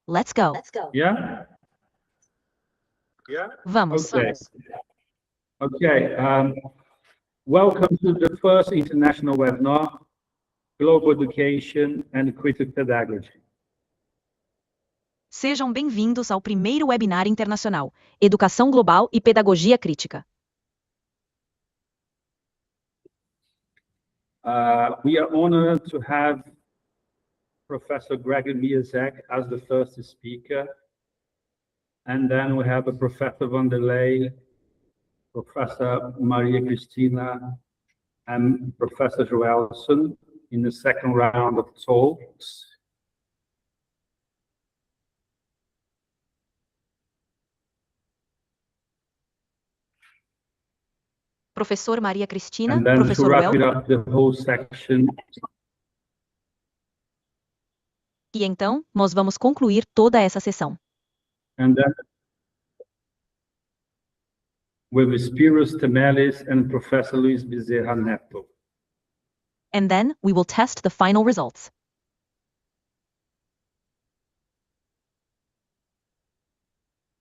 Let's go. Yeah? Vamos. Okay. Welcome to the first international webinar, Global Education and Critical Pedagogy. Sejam bem-vindos ao primeiro webinar internacional, Educação Global e Pedagogia Crítica. We are honored to have Professor Gregory Mierzek as the first speaker. And then we have Professor Vanderlei, Professor Maria Cristina, and Professor Joelson in the second round of talks. Professor Maria Cristina, And then to Professor wrap it Well, up, the whole section, e então, nós vamos concluir toda essa sessão. and then with Spyros Temelis and Professor Luis Bezerra Neto. And then, we will test the final results.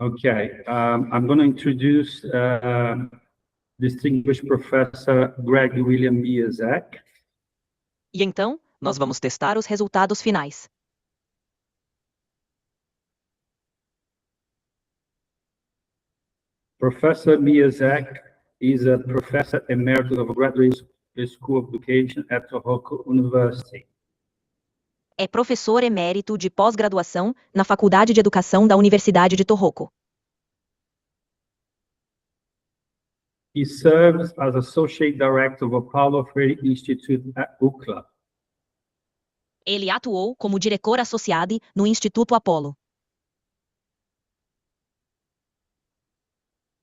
Okay, I'm going to introduce distinguished Professor Greg William Mierzek. E então, nós vamos testar os resultados finais. Professor Mierzek is a Professor Emeritus of Graduate School of Education at Tohoku University. É professor emérito de pós-graduação na Faculdade de Educação da Universidade de Tohoku. He serves as Associate Director of Apollo Freire Institute at UCLA. Ele atuou como diretor associado no Instituto Apollo.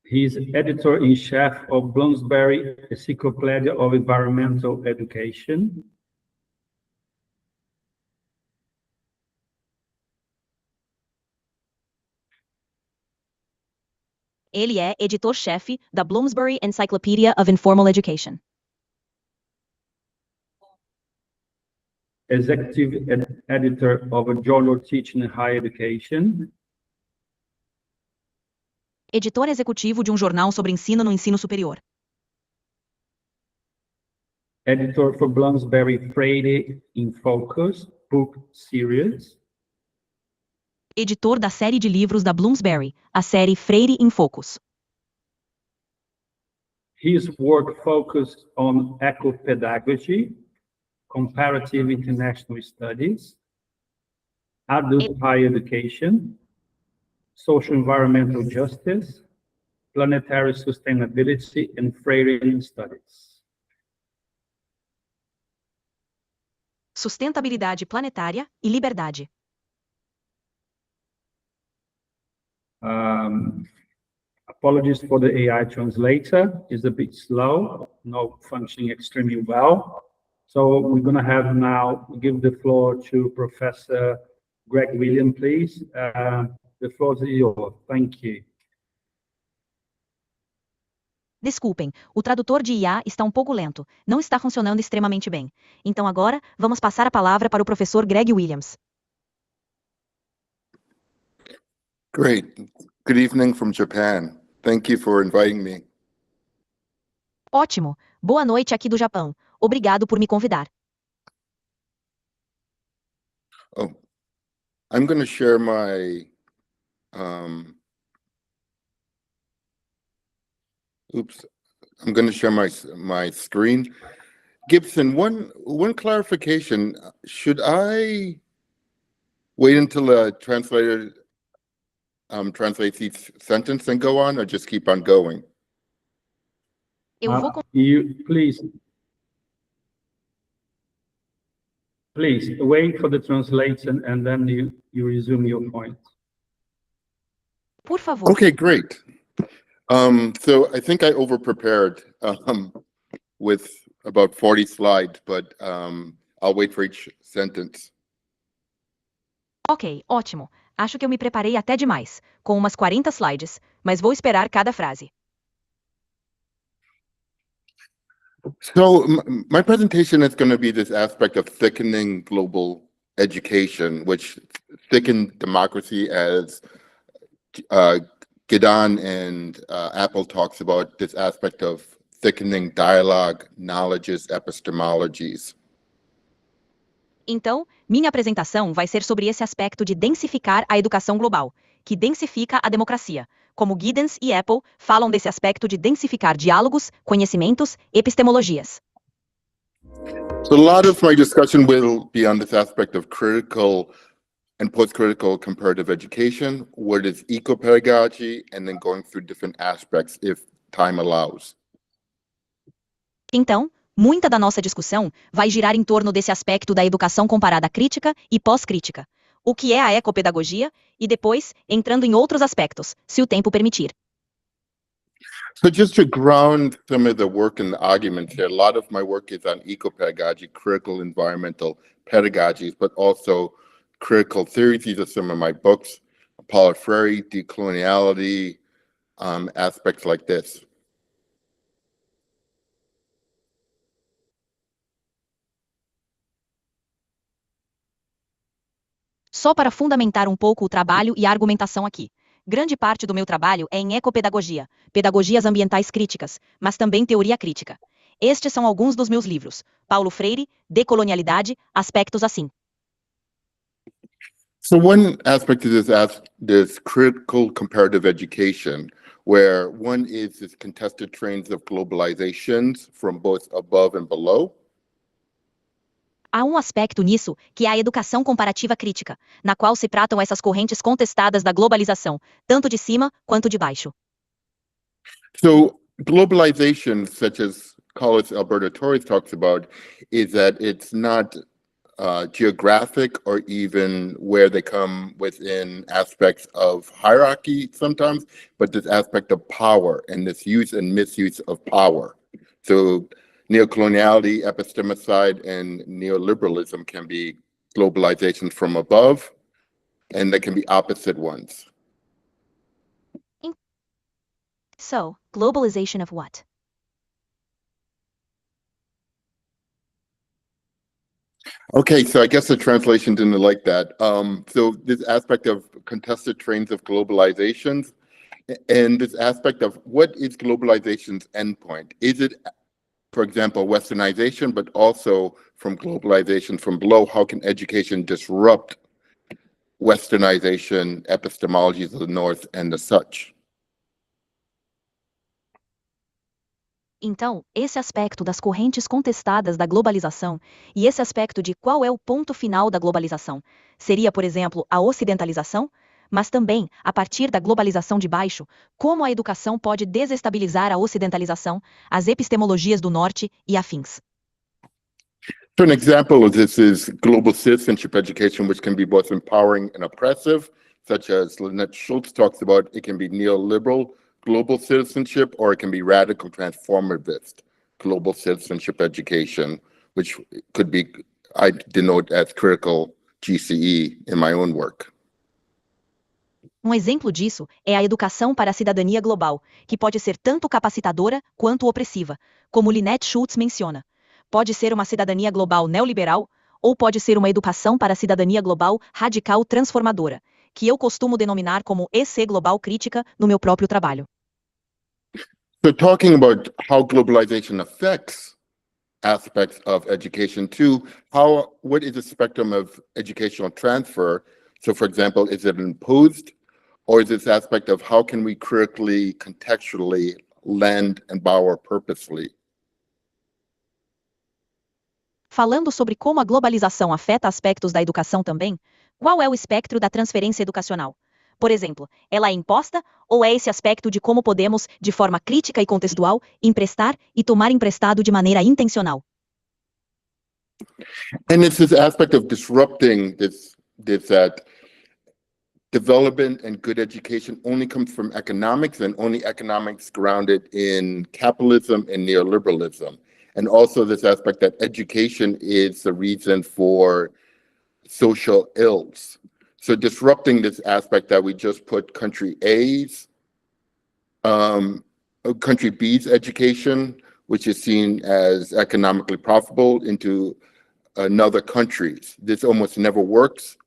He is Editor-in-Chief of Bloomsbury Encyclopedia of Environmental Education. Ele é editor-chefe da Bloomsbury Encyclopedia of Informal Education. Executive Editor of a Journal Teaching in Higher Education. Editor executivo de um jornal sobre ensino no ensino superior. Editor for Bloomsbury Freire in Focus book series. Editor da série de livros da Bloomsbury, a série Freire em Focus. His work focused on eco-pedagogy, comparative international studies, adult higher education, social environmental justice, planetary sustainability, and Freirean studies. Sustentabilidade planetária e liberdade. Apologies for the AI translator, it's a bit slow, not functioning extremely well. So we're going to have now, give the floor to Professor Greg William, please. The floor is yours. Thank you. Desculpem, o tradutor de IA está um pouco lento, não está funcionando extremamente bem. Então agora, vamos passar a palavra para o professor Greg Williams. Great. Good evening from Japan. Thank you for inviting me. Ótimo. Boa noite aqui do Japão. Obrigado por me convidar. Oh, I'm going to share my I'm going to share my screen. Gibson, one clarification. Should I wait until the translator translates each sentence and go on, or just keep on going? Eu vou Please wait for the translation and then you resume your point. Por favor. Okay, great. So I think I over-prepared with about 40 slides, but I'll wait for each sentence. Ok, ótimo. Acho que eu me preparei até demais, com umas 40 slides, mas vou esperar cada frase. So my presentation is going to be this aspect of thickening global education, which thicken democracy, as Gidan and Apple talks about this aspect of thickening dialogue, knowledges, epistemologies. Então, minha apresentação vai ser sobre esse aspecto de densificar a educação global, que densifica a democracia, como Giddens e Apple falam desse aspecto de densificar diálogos, conhecimentos, epistemologias. So a lot of my discussion will be on this aspect of critical and post-critical comparative education, what is eco-pedagogy, and then going through different aspects if time allows. Então, muita da nossa discussão vai girar em torno desse aspecto da educação comparada crítica e pós-crítica, o que é a ecopedagogia, e depois entrando em outros aspectos, se o tempo permitir. So just to ground some of the work and the arguments here, a lot of my work is on eco-pedagogy, critical environmental pedagogies, but also critical theories. These are some of my books, Paulo Freire, decoloniality, aspects like this. Só para fundamentar um pouco o trabalho e a argumentação aqui. Grande parte do meu trabalho é em ecopedagogia, pedagogias ambientais críticas, mas também teoria crítica. Estes são alguns dos meus livros. Paulo Freire, Decolonialidade, aspectos assim. So one aspect of this critical comparative education, where one is this contested trains of globalizations from both above and below. Há um aspecto nisso, que é a educação comparativa crítica, na qual se tratam essas correntes contestadas da globalização, tanto de cima quanto de baixo. So globalization, such as Carlos Alberto Torres talks about, is that it's not geographic or even where they come within aspects of hierarchy sometimes, but this aspect of power and this use and misuse of power. So neocoloniality, epistemicide, and neoliberalism can be globalization from above, and they can be opposite ones. So, globalization of what? Okay, so I guess the translation didn't like that. So this aspect of contested trains of globalizations, and this aspect of what is globalization's endpoint? Is it, for example, westernization, but also from globalization from below? How can education disrupt westernization, epistemologies of the North, and the such? Então, esse aspecto das correntes contestadas da globalização e esse aspecto de qual é o ponto final da globalização seria, por exemplo, a ocidentalização, mas também, a partir da globalização de baixo, como a educação pode desestabilizar a ocidentalização, as epistemologias do norte e afins. So an example of this is global citizenship education, which can be both empowering and oppressive, such as Lynette Schultz talks about. It can be neoliberal global citizenship, or it can be radical transformativist global citizenship education, which could be, I denote as critical GCE in my own work. Um exemplo disso é a educação para a cidadania global, que pode ser tanto capacitadora quanto opressiva, como Lynette Schultz menciona. Pode ser uma cidadania global neoliberal, ou pode ser uma educação para a cidadania global radical transformadora, que eu costumo denominar como EC global crítica no meu próprio trabalho. So talking about how globalization affects aspects of education too, what is the spectrum of educational transfer? So for example, is it imposed, or is this aspect of how can we critically, contextually lend and borrow purposely? Falando sobre como a globalização afeta aspectos da educação também, qual é o espectro da transferência educacional? Por exemplo, ela é imposta ou é esse aspecto de como podemos, de forma crítica e contextual, emprestar e tomar emprestado de maneira intencional? And it's this aspect of disrupting this development and good education only comes from economics, and only economics grounded in capitalism and neoliberalism. And also this aspect that education is the reason for social ills. So disrupting this aspect that we just put country A's, country B's education, which is seen as economically profitable, into another country's. This almost never works.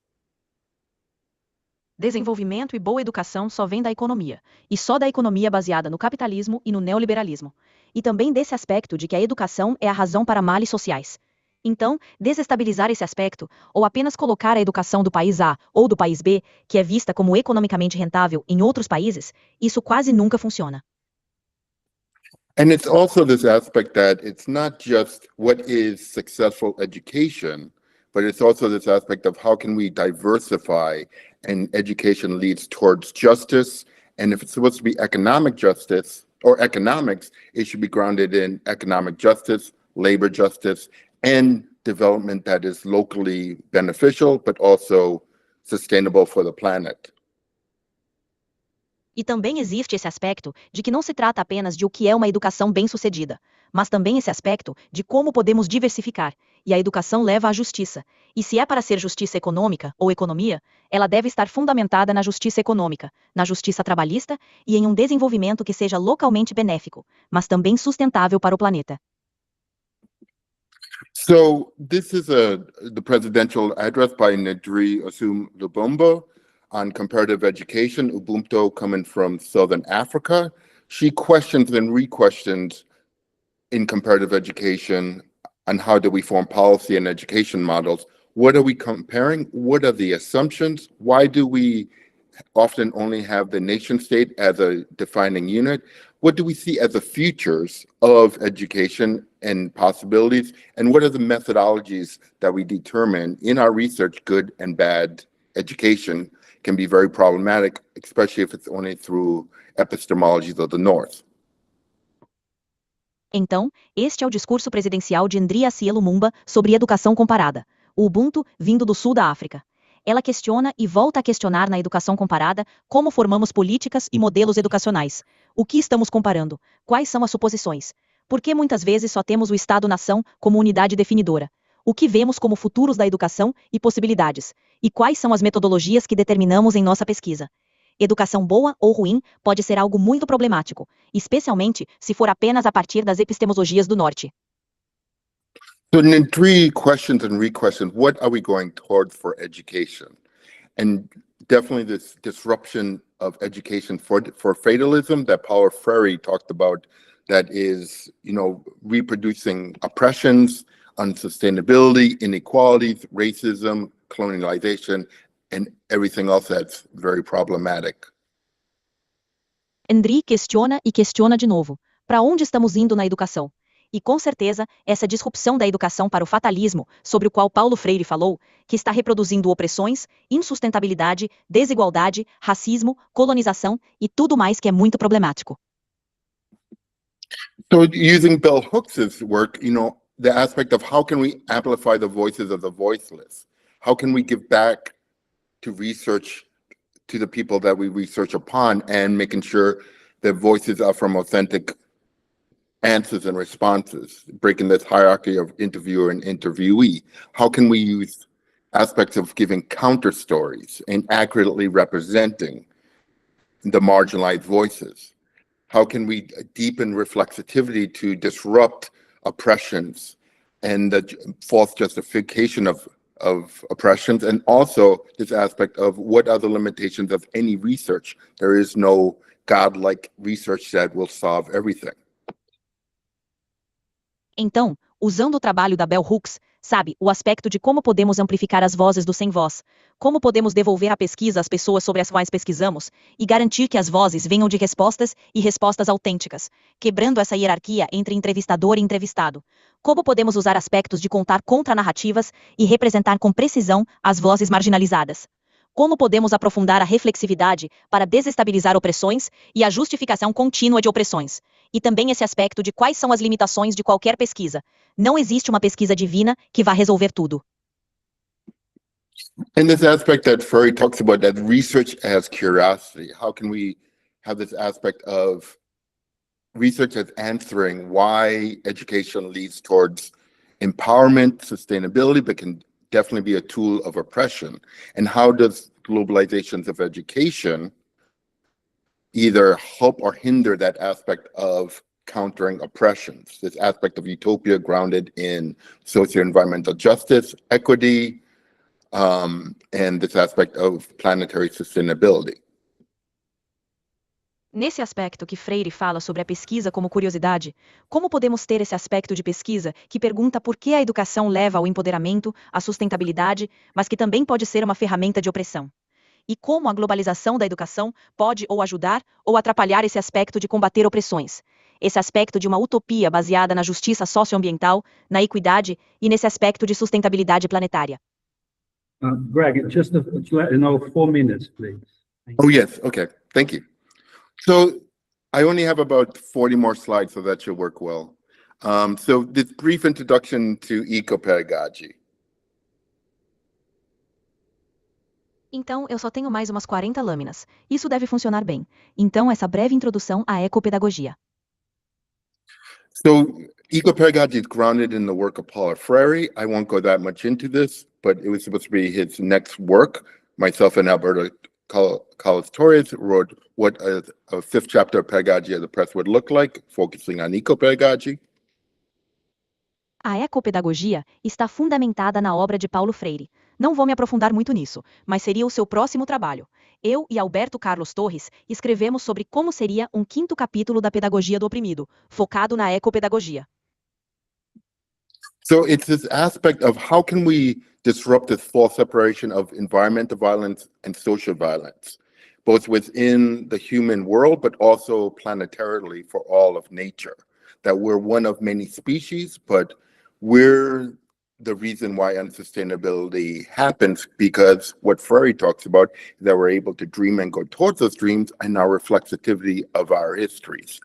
Desenvolvimento e boa educação só vem da economia, e só da economia baseada no capitalismo e no neoliberalismo. E também desse aspecto de que a educação é a razão para males sociais. Então, desestabilizar esse aspecto, ou apenas colocar a educação do país A ou do país B, que é vista como economicamente rentável em outros países, isso quase nunca funciona. And it's also this aspect that it's not just what is successful education, but it's also this aspect of how can we diversify, and education leads towards justice. And if it's supposed to be economic justice or economics, it should be grounded in economic justice, labor justice, and development that is locally beneficial, but also sustainable for the planet. E também existe esse aspecto de que não se trata apenas de o que é uma educação bem-sucedida, mas também esse aspecto de como podemos diversificar, e a educação leva à justiça. E se é para ser justiça econômica ou economia, ela deve estar fundamentada na justiça econômica, na justiça trabalhista e em um desenvolvimento que seja localmente benéfico, mas também sustentável para o planeta. So this is the presidential address by Nedri Osum Lubumba on comparative education, Ubuntu coming from Southern Africa. She questions and re-questions in comparative education on how do we form policy and education models. What are we comparing? What are the assumptions? Why do we often only have the nation state as a defining unit? What do we see as the futures of education and possibilities? And what are the methodologies that we determine in our research? Good and bad education can be very problematic, especially if it's only through epistemologies of the North. Então, este é o discurso presidencial de Ndri Acier Lumumba sobre educação comparada, o Ubuntu vindo do sul da África. Ela questiona e volta a questionar na educação comparada como formamos políticas e modelos educacionais. O que estamos comparando? Quais são as suposições? Por que muitas vezes só temos o Estado-nação como unidade definidora? O que vemos como futuros da educação e possibilidades? E quais são as metodologias que determinamos em nossa pesquisa? Educação boa ou ruim pode ser algo muito problemático, especialmente se for apenas a partir das epistemologias do norte. So in three questions and re-questions, what are we going towards for education? And definitely this disruption of education for fatalism that Paulo Freire talked about, that is, reproducing oppressions, unsustainability, inequalities, racism, colonialization, and everything else that's very problematic. Ndri questiona e questiona de novo. Para onde estamos indo na educação? E com certeza, essa disrupção da educação para o fatalismo, sobre o qual Paulo Freire falou, que está reproduzindo opressões, insustentabilidade, desigualdade, racismo, colonização e tudo mais que é muito problemático. So using Bell Hooks' work, the aspect of how can we amplify the voices of the voiceless? How can we give back to research, to the people that we research upon, and making sure their voices are from authentic answers and responses, breaking this hierarchy of interviewer and interviewee? How can we use aspects of giving counter stories and accurately representing the marginalized voices? How can we deepen reflexivity to disrupt oppressions and the false justification of oppressions, and also this aspect of what are the limitations of any research? There is no godlike research that will solve everything. Então, usando o trabalho da Bell Hooks, sabe, o aspecto de como podemos amplificar as vozes do sem voz, como podemos devolver a pesquisa às pessoas sobre as quais pesquisamos, e garantir que as vozes venham de respostas e respostas autênticas, quebrando essa hierarquia entre entrevistador e entrevistado. Como podemos usar aspectos de contar contranarrativas e representar com precisão as vozes marginalizadas? Como podemos aprofundar a reflexividade para desestabilizar opressões e a justificação contínua de opressões? E também esse aspecto de quais são as limitações de qualquer pesquisa. Não existe uma pesquisa divina que vá resolver tudo. And this aspect that Freire talks about, that research as curiosity, how can we have this aspect of research as answering why education leads towards empowerment, sustainability, but can definitely be a tool of oppression? And how does globalizations of education either help or hinder that aspect of countering oppressions, this aspect of utopia grounded in socio-environmental justice, equity, and this aspect of planetary sustainability. Nesse aspecto que Freire fala sobre a pesquisa como curiosidade, como podemos ter esse aspecto de pesquisa que pergunta por que a educação leva ao empoderamento, à sustentabilidade, mas que também pode ser uma ferramenta de opressão? E como a globalização da educação pode ou ajudar ou atrapalhar esse aspecto de combater opressões? Esse aspecto de uma utopia baseada na justiça socioambiental, na equidade e nesse aspecto de sustentabilidade planetária. Greg, just to let you know, 4 minutes, please. Oh, yes. Okay. Thank you. So I only have about 40 more slides, so that should work well. So this brief introduction to eco-pedagogy. Então, eu só tenho mais umas 40 lâminas. Isso deve funcionar bem. Então, essa breve introdução à ecopedagogia. So eco-pedagogy is grounded in the work of Paulo Freire. I won't go that much into this, but it was supposed to be his next work. Myself and Alberto Carlos Torres wrote what a fifth chapter of Pedagogy of the Press would look like, focusing on eco-pedagogy. A ecopedagogia está fundamentada na obra de Paulo Freire. Não vou me aprofundar muito nisso, mas seria o seu próximo trabalho. Eu e Alberto Carlos Torres escrevemos sobre como seria um quinto capítulo da pedagogia do oprimido, focado na ecopedagogia. So it's this aspect of how can we disrupt this false separation of environmental violence and social violence, both within the human world, but also planetarily for all of nature. That we're one of many species, but we're the reason why unsustainability happens, because what Freire talks about is that we're able to dream and go towards those dreams and our reflexivity of our histories.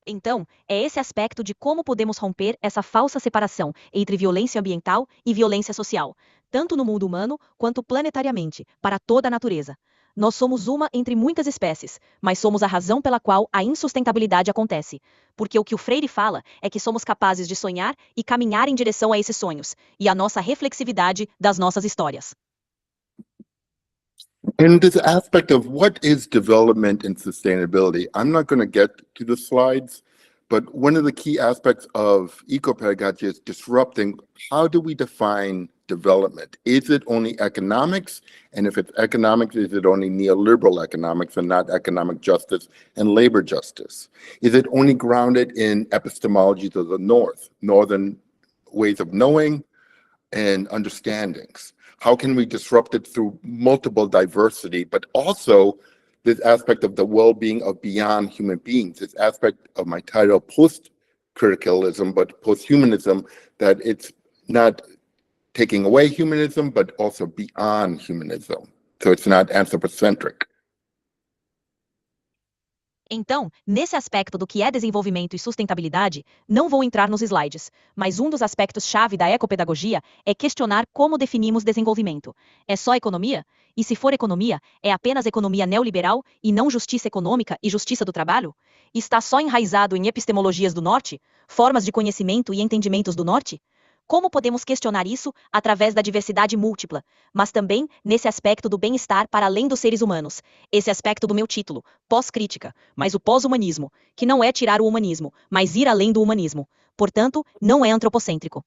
Então, é esse aspecto de como podemos romper essa falsa separação entre violência ambiental e violência social, tanto no mundo humano quanto planetariamente, para toda a natureza. Nós somos uma entre muitas espécies, mas somos a razão pela qual a insustentabilidade acontece. Porque o que o Freire fala é que somos capazes de sonhar e caminhar em direção a esses sonhos, e a nossa reflexividade das nossas histórias. And this aspect of what is development and sustainability, I'm not going to get to the slides, but one of the key aspects of eco-pedagogy is disrupting how do we define development? Is it only economics? And if it's economics, is it only neoliberal economics and not economic justice and labor justice? Is it only grounded in epistemologies of the North, Northern ways of knowing and understandings? How can we disrupt it through multiple diversity, but also this aspect of the well-being of beyond human beings, this aspect of my title, post-criticalism, but post-humanism, that it's not taking away humanism, but also beyond humanism. So it's not anthropocentric. Então, nesse aspecto do que é desenvolvimento e sustentabilidade, não vou entrar nos slides, mas um dos aspectos-chave da ecopedagogia é questionar como definimos desenvolvimento. É só economia? E se for economia, é apenas economia neoliberal e não justiça econômica e justiça do trabalho? Está só enraizado em epistemologias do Norte? Formas de conhecimento e entendimentos do Norte? Como podemos questionar isso através da diversidade múltipla, mas também nesse aspecto do bem-estar para além dos seres humanos, esse aspecto do meu título, pós-crítica, mas o pós-humanismo, que não é tirar o humanismo, mas ir além do humanismo. Portanto, não é antropocêntrico.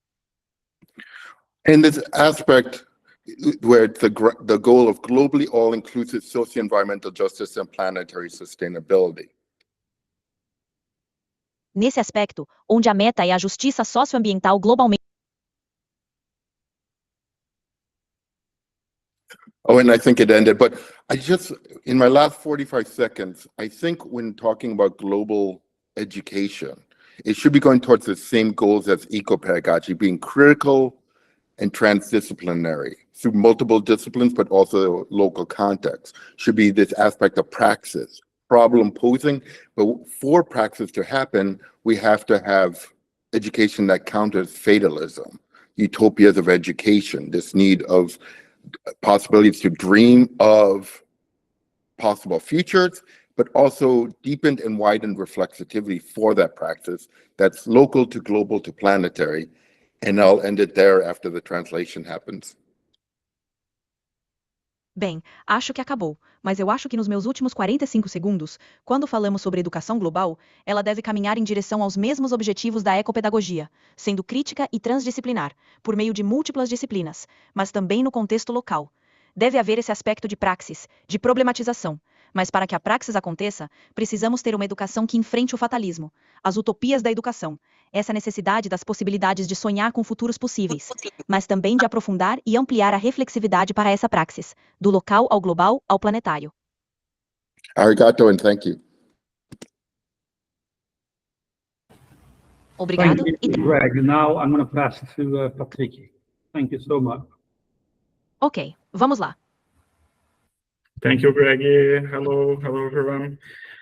And this aspect where it's the goal of globally all-inclusive socio-environmental justice and planetary sustainability. Nesse aspecto, onde a meta é a justiça socioambiental globalmente. Oh, and I think it ended, but I just, in my last 45 seconds, I think when talking about global education, it should be going towards the same goals as eco-pedagogy, being critical and transdisciplinary through multiple disciplines, but also local context. Should be this aspect of praxis, problem posing, but for praxis to happen, we have to have education that counters fatalism, utopias of education, this need of possibilities to dream of possible futures, but also deepened and widened reflexivity for that practice that's local to global to planetary. And I'll end it there after the translation happens. Bem, acho que acabou, mas eu acho que nos meus últimos 45 segundos, quando falamos sobre educação global, ela deve caminhar em direção aos mesmos objetivos da ecopedagogia, sendo crítica e transdisciplinar, por meio de múltiplas disciplinas, mas também no contexto local. Deve haver esse aspecto de praxis, de problematização, mas para que a praxis aconteça, precisamos ter uma educação que enfrente o fatalismo, as utopias da educação, essa necessidade das possibilidades de sonhar com futuros possíveis, mas também de aprofundar e ampliar a reflexividade para essa praxis, do local ao global ao planetário. Arigato and thank you. Obrigado Thank e you, Greg. Now I'm going to pass to Patrick. Thank you so much. ok, vamos lá. Thank you, Greg. Hello everyone.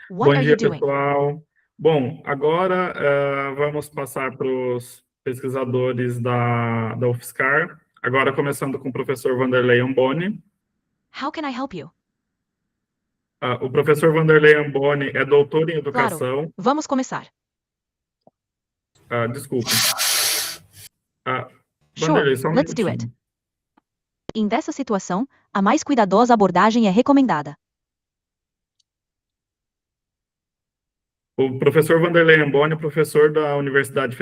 What Bom are dia, you doing? pessoal. Bom, agora vamos passar para os pesquisadores da UFSCar. Agora começando com o professor Vanderlei Amboni. How can I help you? O professor Vanderlei Amboni é doutor em educação. Claro, vamos começar. Desculpa. Sure, Vanderlei, só um let's do minutinho. it. Em dessa situação, a mais cuidadosa abordagem é recomendada. O professor Vanderlei Amboni é professor da Universidade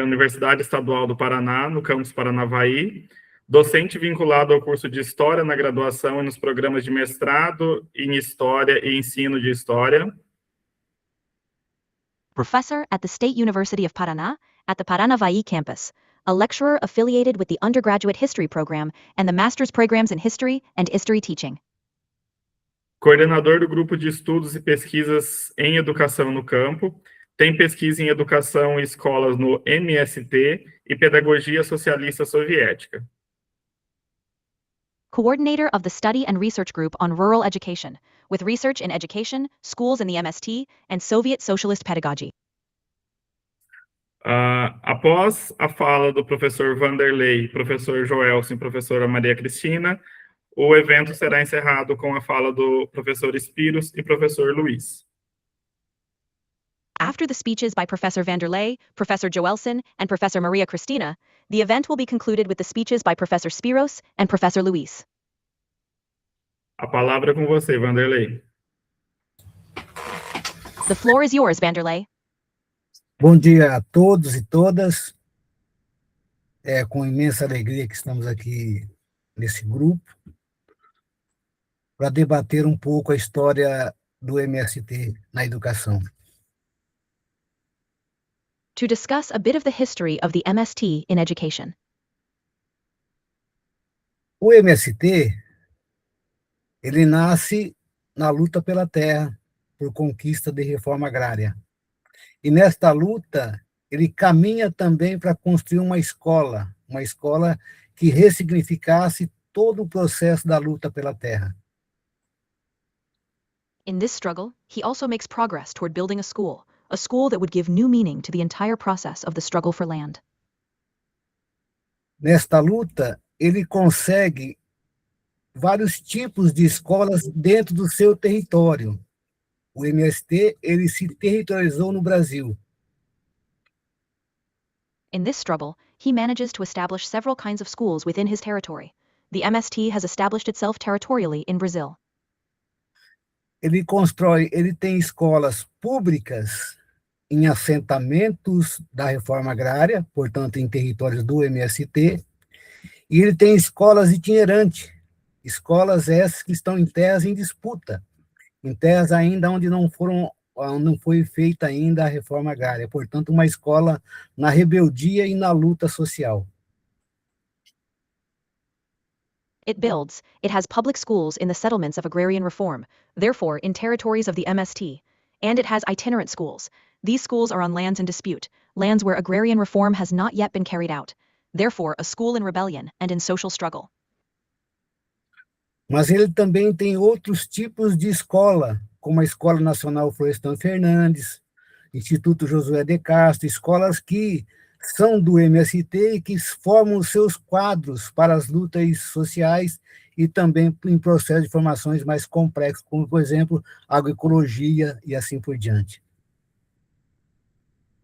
Universidade Estadual do Paraná, no campus Paranavaí, docente vinculado ao curso de História na graduação e nos programas de mestrado em História e ensino de História. Professor at the State University of Paraná, at the Paranavaí campus, a lecturer affiliated with the undergraduate history program and the master's programs in history and history teaching. Coordenador do grupo de estudos e pesquisas em educação no campo, tem pesquisa em educação e escolas no MST e pedagogia socialista soviética. Coordinator of the Study and Research Group on Rural Education, with research in education, schools in the MST, and Soviet Socialist Pedagogy. Após a fala do professor Vanderlei, professor Joelson e professora Maria Cristina, o evento será encerrado com a fala do professor Spiros e professor Luiz. After the speeches by Professor Vanderlei, Professor Joelson, and Professor Maria Cristina, the event will be concluded with the speeches by Professor Spiros and Professor Luiz. A palavra é com você, Vanderlei. The floor is yours, Vanderlei. Bom dia a todos e todas. É com imensa alegria que estamos aqui nesse grupo para debater um pouco a história do MST na educação. To discuss a bit of the history of the MST in education. O MST, ele nasce na luta pela terra, por conquista de reforma agrária. E nesta luta, ele caminha também para construir uma escola que ressignificasse todo o processo da luta pela terra. In this struggle, he also makes progress toward building a school that would give new meaning to the entire process of the struggle for land. Nesta luta, ele consegue vários tipos de escolas dentro do seu território. O MST, ele se territorializou no Brasil. In this struggle, he manages to establish several kinds of schools within his territory. The MST has established itself territorially in Brazil. Ele tem escolas públicas em assentamentos da reforma agrária, portanto, em territórios do MST, e ele tem escolas itinerantes, escolas essas que estão em terras em disputa, em terras ainda onde não foi feita ainda a reforma agrária, portanto, uma escola na rebeldia e na luta social. It has public schools in the settlements of agrarian reform, therefore in territories of the MST, and it has itinerant schools. These schools are on lands in dispute, lands where agrarian reform has not yet been carried out, therefore a school in rebellion and in social struggle. Mas ele também tem outros tipos de escola, como a Escola Nacional Florestan Fernandes, Instituto Josué de Castro, escolas que são do MST e que formam os seus quadros para as lutas sociais e também em processos de formações mais complexos, como, por exemplo, agroecologia e assim por diante.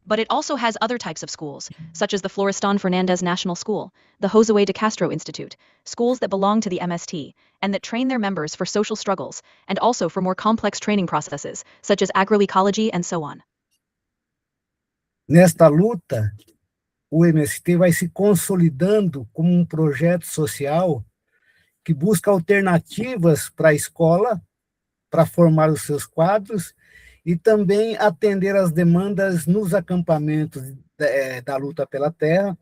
But it also has other types of schools, such as the Florestan Fernandez National School, the Josue de Castro Institute, schools that belong to the MST, and that train their members for social struggles, and also for more complex training processes, such as agroecology and so on. Nesta luta, o MST vai se consolidando como projeto social que busca alternativas para a escola, para formar os seus quadros, e também atender às demandas nos acampamentos da luta pela terra,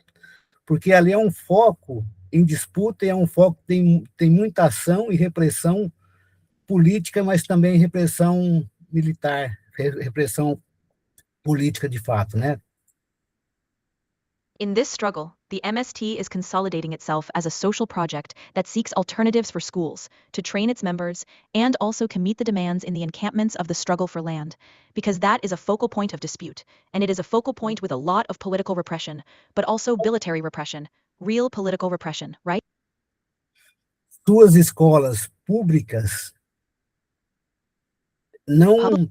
porque ali é um foco em disputa e é um foco que tem muita ação e repressão política, mas também repressão militar, repressão política de fato, né? In this struggle, the MST is consolidating itself as a social project that seeks alternatives for schools, to train its members, and also can meet the demands in the encampments of the struggle for land, because that is a focal point of dispute, and it is a focal point with a lot of political repression, but also military repression, real political repression, right? Suas escolas públicas não...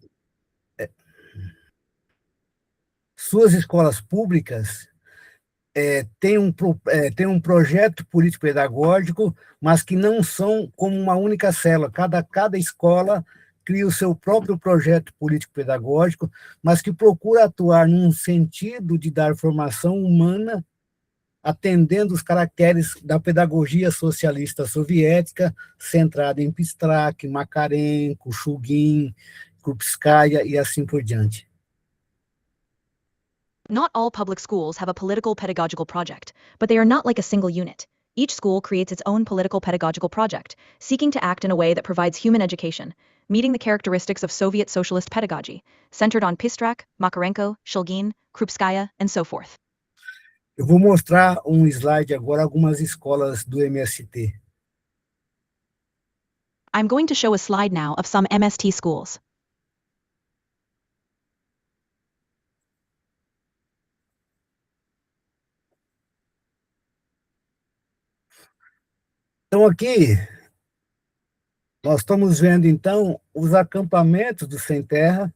Suas escolas públicas tem um projeto político-pedagógico, mas que não são como uma única célula. Cada escola cria o seu próprio projeto político-pedagógico, mas que procura atuar num sentido de dar formação humana, atendendo os caracteres da pedagogia socialista soviética, centrada em Pistrak, Makarenko, Shulgin, Krupskaya e assim por diante. Not all public schools have a political pedagogical project, but they are not like a single unit. Each school creates its own political pedagogical project, seeking to act in a way that provides human education, meeting the characteristics of Soviet socialist pedagogy, centered on Pistrak, Makarenko, Shulgin, Krupskaya, and so forth. Eu vou mostrar slide agora, algumas escolas do MST. I'm going to show a slide now of some MST schools. Então, aqui, nós estamos vendo, então, os acampamentos do Sem Terra,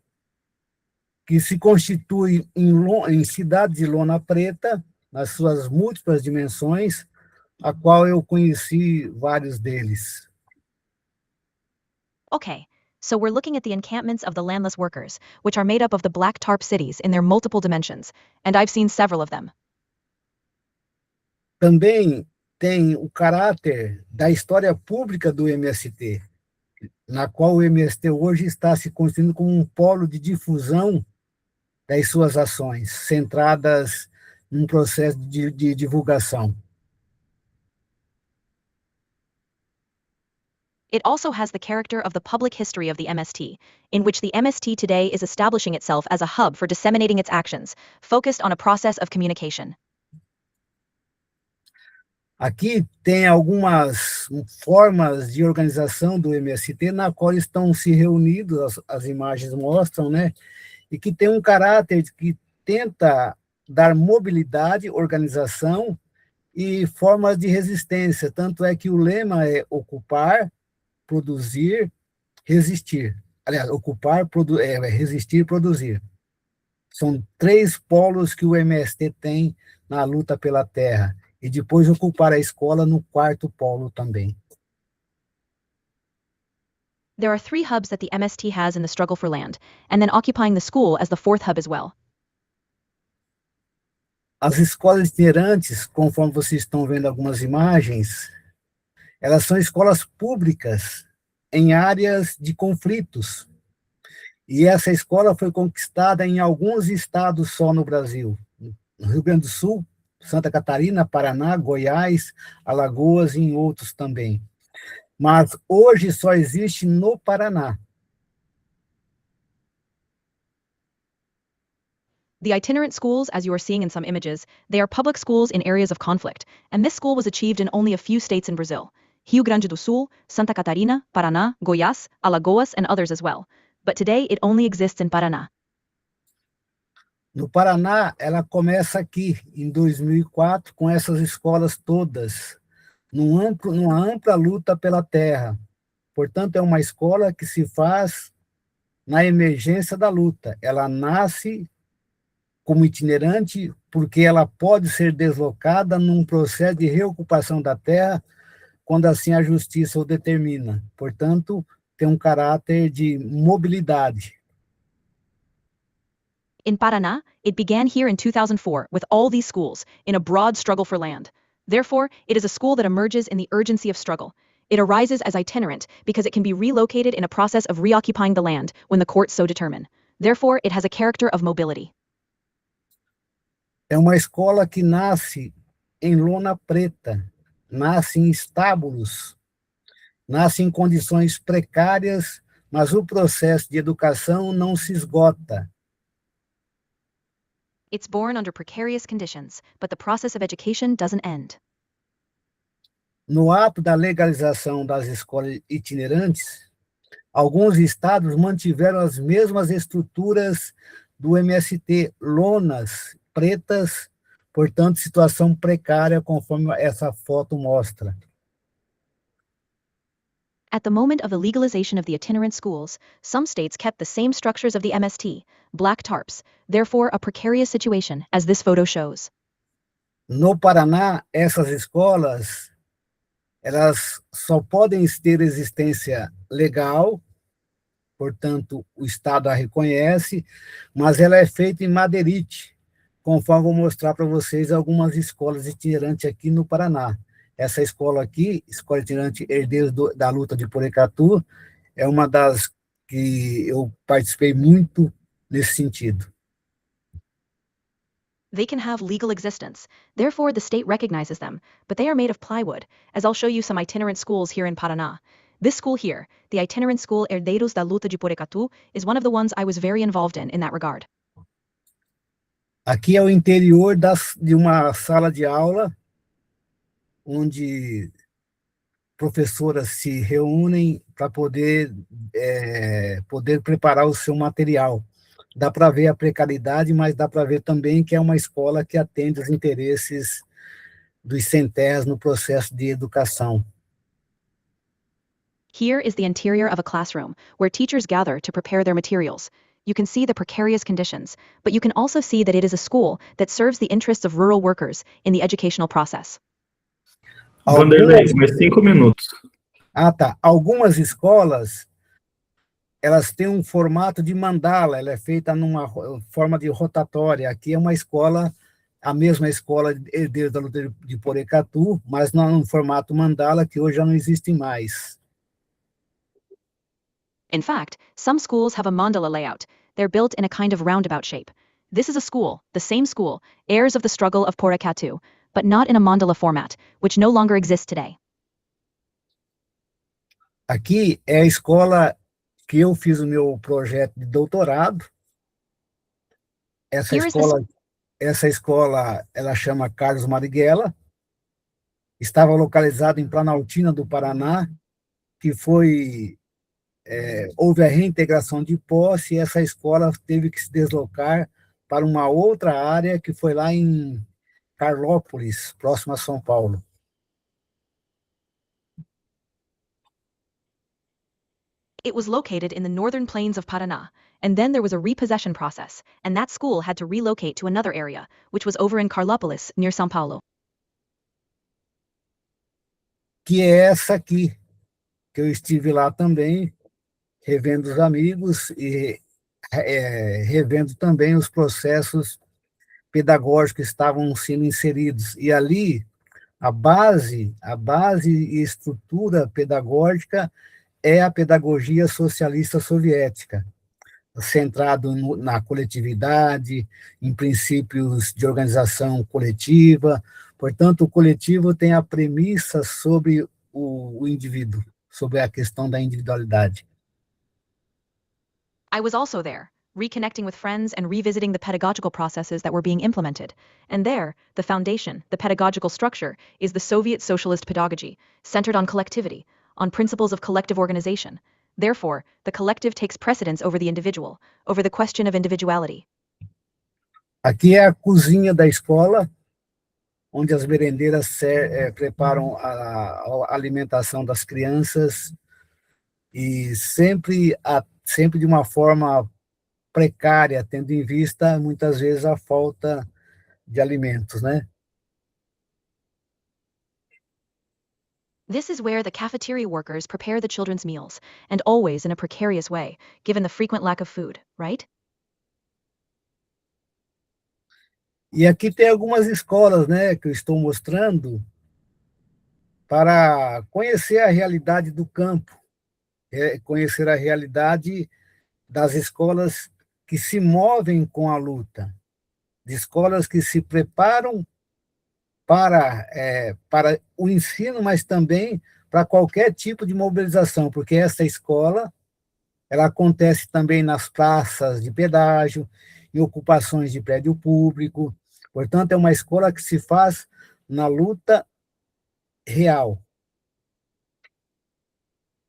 que se constituem em cidades de lona preta, nas suas múltiplas dimensões, a qual eu conheci vários deles. Okay, so we're looking at the encampments of the landless workers, which are made up of the black tarp cities in their multiple dimensions, and I've seen several of them. Também tem o caráter da história pública do MST, na qual o MST hoje está se constituindo como um polo de difusão das suas ações, centradas num processo de divulgação. It also has the character of the public history of the MST, in which the MST today is establishing itself as a hub for disseminating its actions, focused on a process of communication. Aqui tem algumas formas de organização do MST, na qual estão se reunidos, as imagens mostram, né? E que tem um caráter que tenta dar mobilidade, organização e formas de resistência. Tanto é que o lema é ocupar, produzir, resistir. Aliás, ocupar, resistir, produzir. São 3 polos que o MST tem na luta pela terra. E depois ocupar a escola no 4º polo também. There are 3 hubs that the MST has in the struggle for land, and then occupying the school as the 4th hub as well. As escolas itinerantes, conforme vocês estão vendo algumas imagens, elas são escolas públicas em áreas de conflitos. E essa escola foi conquistada em alguns estados só no Brasil. No Rio Grande do Sul, Santa Catarina, Paraná, Goiás, Alagoas e em outros também. Mas hoje só existe no Paraná. The itinerant schools, as you are seeing in some images, they are public schools in areas of conflict, and this school was achieved in only a few states in Brazil: Rio Grande do Sul, Santa Catarina, Paraná, Goiás, Alagoas, and others as well. But today it only exists in Paraná. No Paraná, ela começa aqui, em 2004, com essas escolas todas, numa ampla luta pela terra. Portanto, é uma escola que se faz na emergência da luta. Ela nasce como itinerante, porque ela pode ser deslocada num processo de reocupação da terra, quando assim a justiça o determina. Portanto, tem um caráter de mobilidade. In Paraná, it began here in 2004 with all these schools, in a broad struggle for land. Therefore, it is a school that emerges in the urgency of struggle. It arises as itinerant because it can be relocated in a process of reoccupying the land when the courts so determine. Therefore, it has a character of mobility. É uma escola que nasce em lona preta, nasce em estábulos, nasce em condições precárias, mas o processo de educação não se esgota. It's born under precarious conditions, but the process of education doesn't end. No ato da legalização das escolas itinerantes, alguns estados mantiveram as mesmas estruturas do MST, lonas pretas, portanto, situação precária, conforme essa foto mostra. At the moment of the legalization of the itinerant schools, some states kept the same structures of the MST, black tarps, therefore a precarious situation, as this photo shows. No Paraná, essas escolas, elas só podem ter existência legal, portanto, o Estado a reconhece, mas ela é feita em madeirite, conforme vou mostrar para vocês algumas escolas itinerantes aqui no Paraná. Essa escola aqui, Escola Itinerante Herdeiros da Luta de Porecatu, é uma das que eu participei muito nesse sentido. They can have legal existence, therefore the state recognizes them, but they are made of plywood, as I'll show you some itinerant schools here in Paraná. This school here, the itinerant school Herdeiros da Luta de Porecatu, is one of the ones I was very involved in that regard. Aqui é o interior de uma sala de aula, onde professoras se reúnem para poder preparar o seu material. Dá para ver a precariedade, mas dá para ver também que é uma escola que atende os interesses dos sem-terras no processo de educação. Here is the interior of a classroom, where teachers gather to prepare their materials. You can see the precarious conditions, but you can also see that it is a school that serves the interests of rural workers in the educational process. Vanderlei, mais 5 minutos. Tá. Algumas escolas, elas têm um formato de mandala, ela é feita numa forma de rotatória. Aqui é uma escola, a mesma escola Herdeiros da Luta de Porecatu, mas num formato mandala que hoje já não existe mais. In fact, some schools have a mandala layout. They're built in a kind of roundabout shape. This is a school, the same school, heirs of the struggle of Porecatu, but not in a mandala format, which no longer exists today. Aqui é a escola que eu fiz o meu projeto de doutorado. Essa escola, ela chama Carlos Marighella, estava localizada em Planaltina do Paraná, que houve a reintegração de posse, e essa escola teve que se deslocar para uma outra área, que foi lá em Carlópolis, próximo a São Paulo. It was located in the northern plains of Paraná, and then there was a repossession process, and that school had to relocate to another area, which was over in Carlópolis, near São Paulo. Que é essa aqui, que eu estive lá também, revendo os amigos e revendo também os processos pedagógicos que estavam sendo inseridos. E ali, a base e estrutura pedagógica é a pedagogia socialista soviética, centrado na coletividade, em princípios de organização coletiva. Portanto, o coletivo tem a premissa sobre o indivíduo, sobre a questão da individualidade. I was also there, reconnecting with friends and revisiting the pedagogical processes that were being implemented. And there, the foundation, the pedagogical structure, is the Soviet socialist pedagogy, centered on collectivity, on principles of collective organization. Therefore, the collective takes precedence over the individual, over the question of individuality. Aqui é a cozinha da escola, onde as merendeiras preparam a alimentação das crianças, e sempre de uma forma precária, tendo em vista, muitas vezes, a falta de alimentos, né? This is where the cafeteria workers prepare the children's meals, and always in a precarious way, given the frequent lack of food, right? E aqui tem algumas escolas, né, que eu estou mostrando para conhecer a realidade do campo, conhecer a realidade das escolas que se movem com a luta, de escolas que se preparam para o ensino, mas também para qualquer tipo de mobilização, porque essa escola, ela acontece também nas praças de pedágio, em ocupações de prédio público, portanto, é uma escola que se faz na luta real.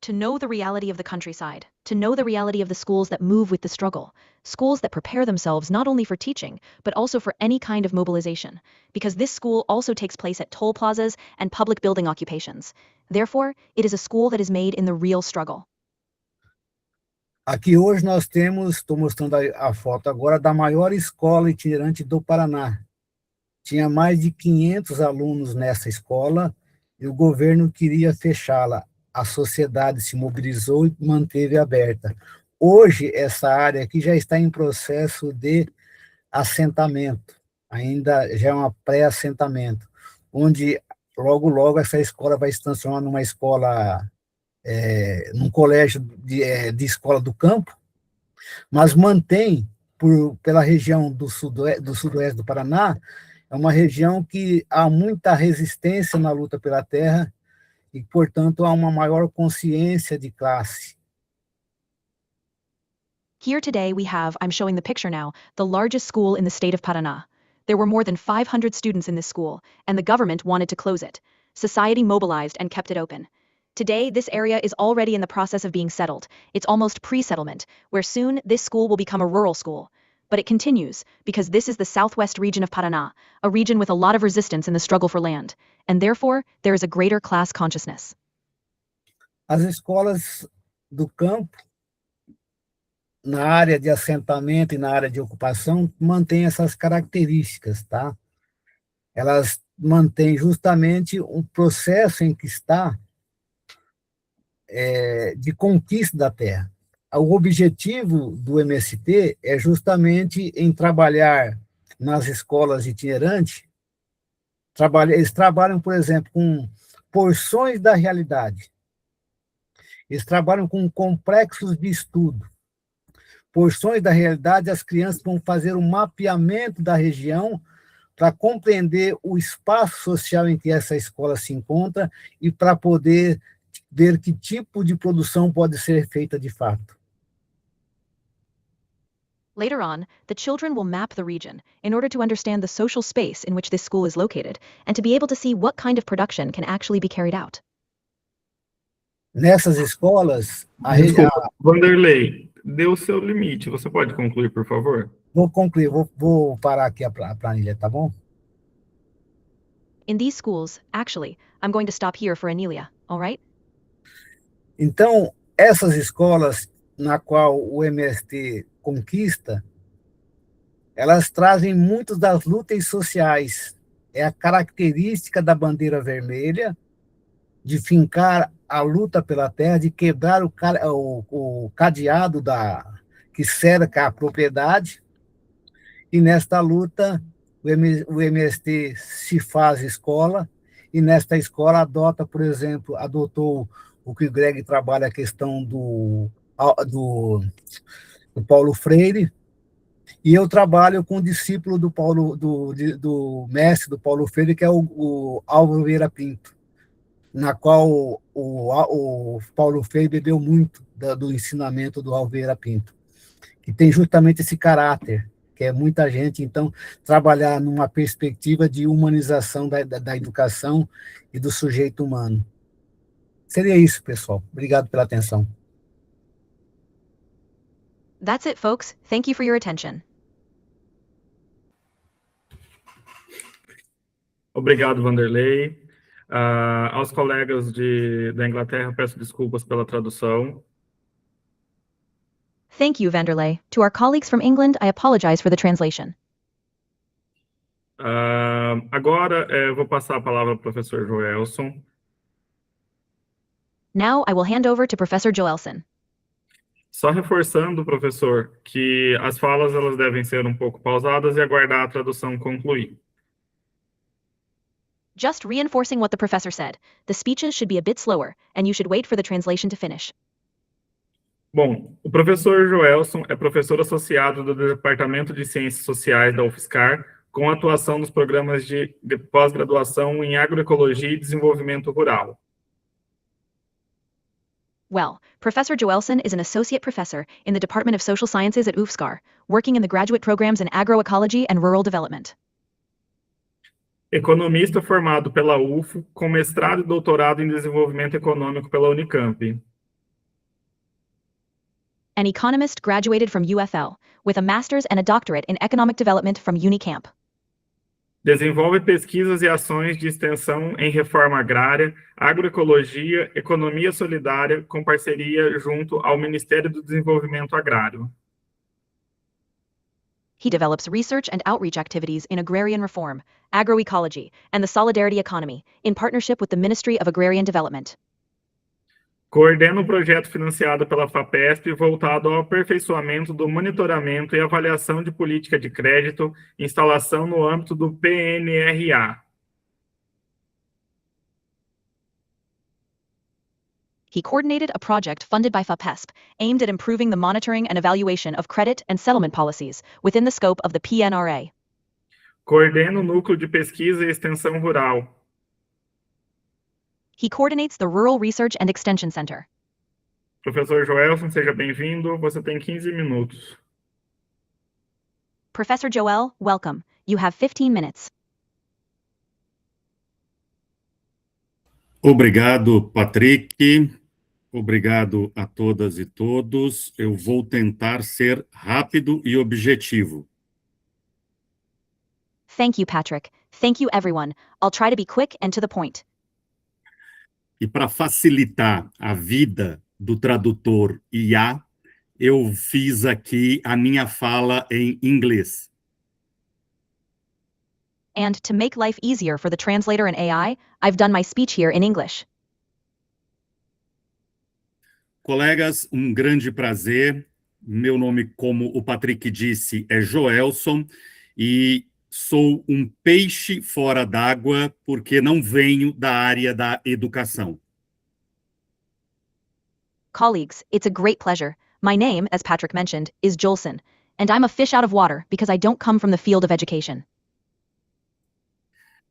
To know the reality of the countryside, to know the reality of the schools that move with the struggle, schools that prepare themselves not only for teaching, but also for any kind of mobilization, because this school also takes place at toll plazas and public building occupations. Therefore, it is a school that is made in the real struggle. Aqui hoje nós temos, estou mostrando a foto agora, da maior escola itinerante do Paraná. Tinha mais de 500 alunos nessa escola e o governo queria fechá-la. A sociedade se mobilizou e manteve aberta. Hoje, essa área aqui já está em processo de assentamento, ainda já é um pré-assentamento, onde logo, logo essa escola vai se transformar numa escola, num colégio de escola do campo, mas mantém, pela região do sudoeste do Paraná, é uma região que há muita resistência na luta pela terra e, portanto, há uma maior consciência de classe. Here today we have, I'm showing the picture now, the largest school in the state of Paraná. There were more than 500 students in this school, and the government wanted to close it. Society mobilized and kept it open. Today, this area is already in the process of being settled. It's almost pre-settlement, where soon this school will become a rural school. But it continues, because this is the southwest region of Paraná, a region with a lot of resistance in the struggle for land, and therefore, there is a greater class consciousness. As escolas do campo, na área de assentamento e na área de ocupação, mantêm essas características, tá? Elas mantêm justamente um processo em que está de conquista da terra. O objetivo do MST é justamente em trabalhar nas escolas itinerantes, eles trabalham, por exemplo, com porções da realidade, eles trabalham com complexos de estudo, porções da realidade, as crianças vão fazer um mapeamento da região para compreender o espaço social em que essa escola se encontra e para poder ver que tipo de produção pode ser feita de fato. Later on, the children will map the region in order to understand the social space in which this school is located and to be able to see what kind of production can actually be carried out. Nessas escolas... Desculpa, Vanderlei, deu o seu limite. Você pode concluir, por favor? Vou concluir, vou parar aqui a planilha, tá bom? In these schools, actually, I'm going to stop here for Anelia, all right? Então, essas escolas na qual o MST conquista, elas trazem muitas das lutas sociais. É a característica da bandeira vermelha, de fincar a luta pela terra, de quebrar o cadeado que cerca a propriedade, e nesta luta o MST se faz escola, e nesta escola adotou o que o Greg trabalha, a questão do Paulo Freire, e eu trabalho com o discípulo do mestre do Paulo Freire, que é o Álvaro Vieira Pinto, na qual o Paulo Freire bebeu muito do ensinamento do Álvaro Vieira Pinto, que tem justamente esse caráter, que é muita gente, então, trabalhar numa perspectiva de humanização da educação e do sujeito humano. Seria isso, pessoal. Obrigado pela atenção. That's it, folks. Thank you for your attention. Obrigado, Vanderlei. Aos colegas da Inglaterra, peço desculpas pela tradução. Thank you, Vanderlei. To our colleagues from England, I apologize for the translation. Agora, eu vou passar a palavra ao professor Joelson. Now I will hand over to Professor Joelson. Só reforçando, professor, que as falas elas devem ser um pouco pausadas e aguardar a tradução concluir. Just reinforcing what the professor said. The speeches should be a bit slower, and you should wait for the translation to finish. Bom, o professor Joelson é professor associado do Departamento de Ciências Sociais da UFSCar, com atuação nos programas de pós-graduação em Agroecologia e Desenvolvimento Rural. Well, Professor Joelson is an associate professor in the Department of Social Sciences at UFSCar, working in the graduate programs in agroecology and rural development. Economista formado pela UFO, com mestrado e doutorado em desenvolvimento econômico pela Unicamp. An economist graduated from UFL, with a master's and a doctorate in economic development from Unicamp. Desenvolve pesquisas e ações de extensão em reforma agrária, agroecologia, economia solidária, com parceria junto ao Ministério do Desenvolvimento Agrário. He develops research and outreach activities in agrarian reform, agroecology, and the solidarity economy, in partnership with the Ministry of Agrarian Development. Coordena o projeto financiado pela FAPESP voltado ao aperfeiçoamento do monitoramento e avaliação de política de crédito, instalação no âmbito do PNRA. He coordinated a project funded by FAPESP, aimed at improving the monitoring and evaluation of credit and settlement policies, within the scope of the PNRA. Coordena o núcleo de pesquisa e extensão rural. He coordinates the Rural Research and Extension Center. Professor Joelson, seja bem-vindo. Você tem 15 minutos. Professor Joel, welcome. You have 15 minutes. Obrigado, Patrick. Obrigado a todas e todos. Eu vou tentar ser rápido e objetivo. Thank you, Patrick. Thank you, everyone. I'll try to be quick and to the point. E para facilitar a vida do tradutor IA, eu fiz aqui a minha fala em inglês. And to make life easier for the translator and AI, I've done my speech here in English. Colegas, um grande prazer. Meu nome, como o Patrick disse, é Joelson e sou um peixe fora d'água porque não venho da área da educação. Colleagues, it's a great pleasure. My name, as Patrick mentioned, is Joelson, and I'm a fish out of water because I don't come from the field of education.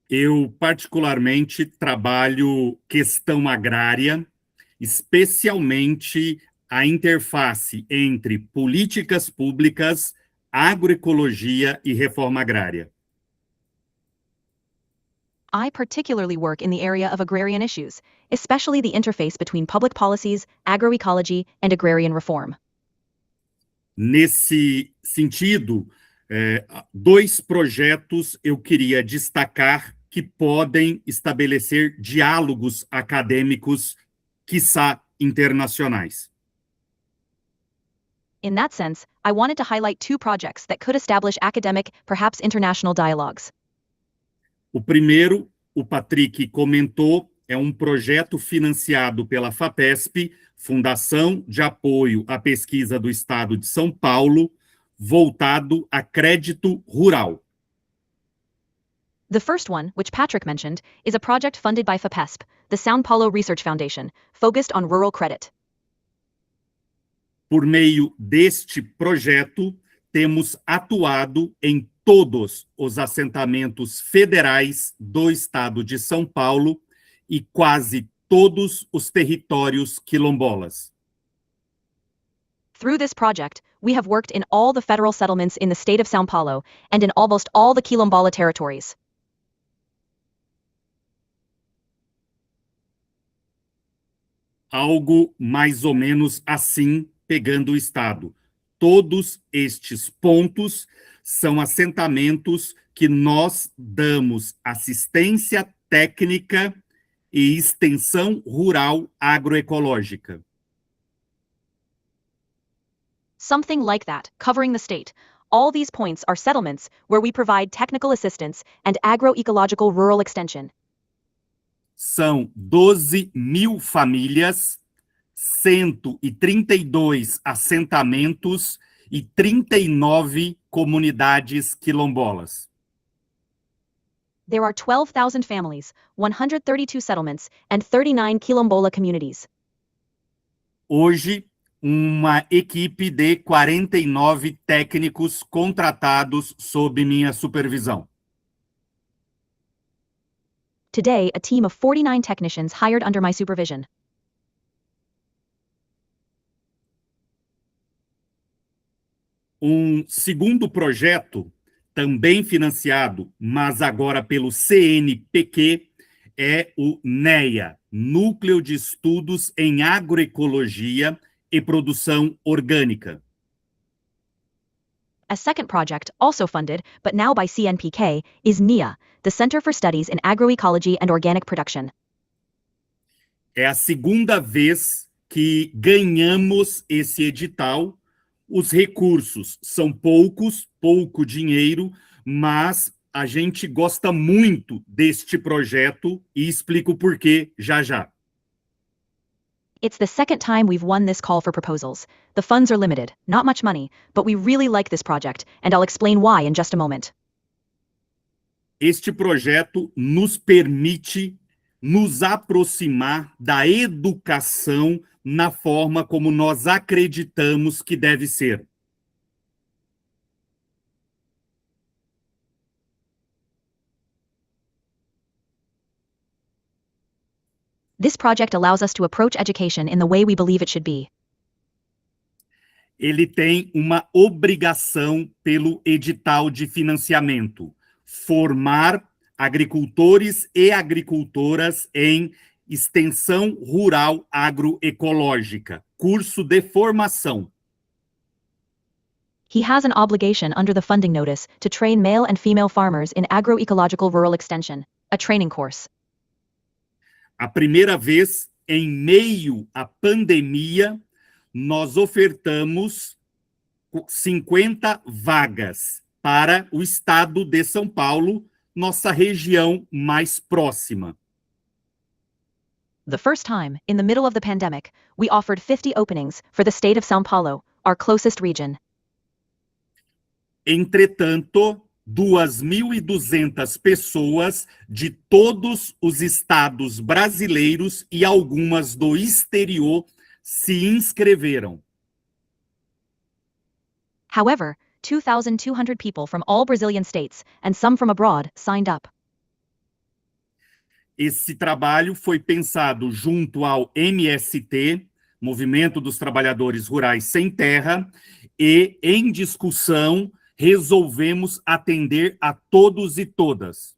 Eu, particularmente, trabalho questão agrária, especialmente a interface entre políticas públicas, agroecologia e reforma agrária. I particularly work in the area of agrarian issues, especially the interface between public policies, agroecology, and agrarian reform. Nesse sentido, dois projetos eu queria destacar que podem estabelecer diálogos acadêmicos, quiçá internacionais. In that sense, I wanted to highlight two projects that could establish academic, perhaps international dialogues. O primeiro, o Patrick comentou, é um projeto financiado pela FAPESP, Fundação de Apoio à Pesquisa do Estado de São Paulo, voltado a crédito rural. The first one, which Patrick mentioned, is a project funded by FAPESP, the São Paulo Research Foundation, focused on rural credit. Por meio deste projeto, temos atuado em todos os assentamentos federais do Estado de São Paulo e quase todos os territórios quilombolas. Through this project, we have worked in all the federal settlements in the state of São Paulo and in almost all the quilombola territories. Algo mais ou menos assim, pegando o Estado. Todos estes pontos são assentamentos que nós damos assistência técnica e extensão rural agroecológica. Something like that, covering the state. All these points are settlements where we provide technical assistance and agroecological rural extension. São 12.000 famílias, 132 assentamentos e 39 comunidades quilombolas. There are 12,000 families, 132 settlements, and 39 quilombola communities. Hoje, uma equipe de 49 técnicos contratados sob minha supervisão. Today, a team of 49 technicians hired under my supervision. Um segundo projeto, também financiado, mas agora pelo CNPq, é o NEA, Núcleo de Estudos em Agroecologia e Produção Orgânica. A second project, also funded, but now by CNPq, is NEA, the Center for Studies in Agroecology and Organic Production. É a segunda vez que ganhamos esse edital. Os recursos são poucos, pouco dinheiro, mas a gente gosta muito deste projeto e explico o porquê já já. It's the second time we've won this call for proposals. The funds are limited, not much money, but we really like this project, and I'll explain why in just a moment. Este projeto nos permite nos aproximar da educação na forma como nós acreditamos que deve ser. This project allows us to approach education in the way we believe it should be. Ele tem uma obrigação pelo edital de financiamento: formar agricultores e agricultoras em extensão rural agroecológica, curso de formação. He has an obligation under the funding notice to train male and female farmers in agroecological rural extension, a training course. A primeira vez, em meio à pandemia, nós ofertamos 50 vagas para o estado de São Paulo, nossa região mais próxima. The first time, in the middle of the pandemic, we offered 50 openings for the state of São Paulo, our closest region. Entretanto, 2.200 pessoas de todos os estados brasileiros e algumas do exterior se inscreveram. However, 2,200 people from all Brazilian states, and some from abroad, signed up. Esse trabalho foi pensado junto ao MST, Movimento dos Trabalhadores Rurais Sem Terra, e, em discussão, resolvemos atender a todos e todas.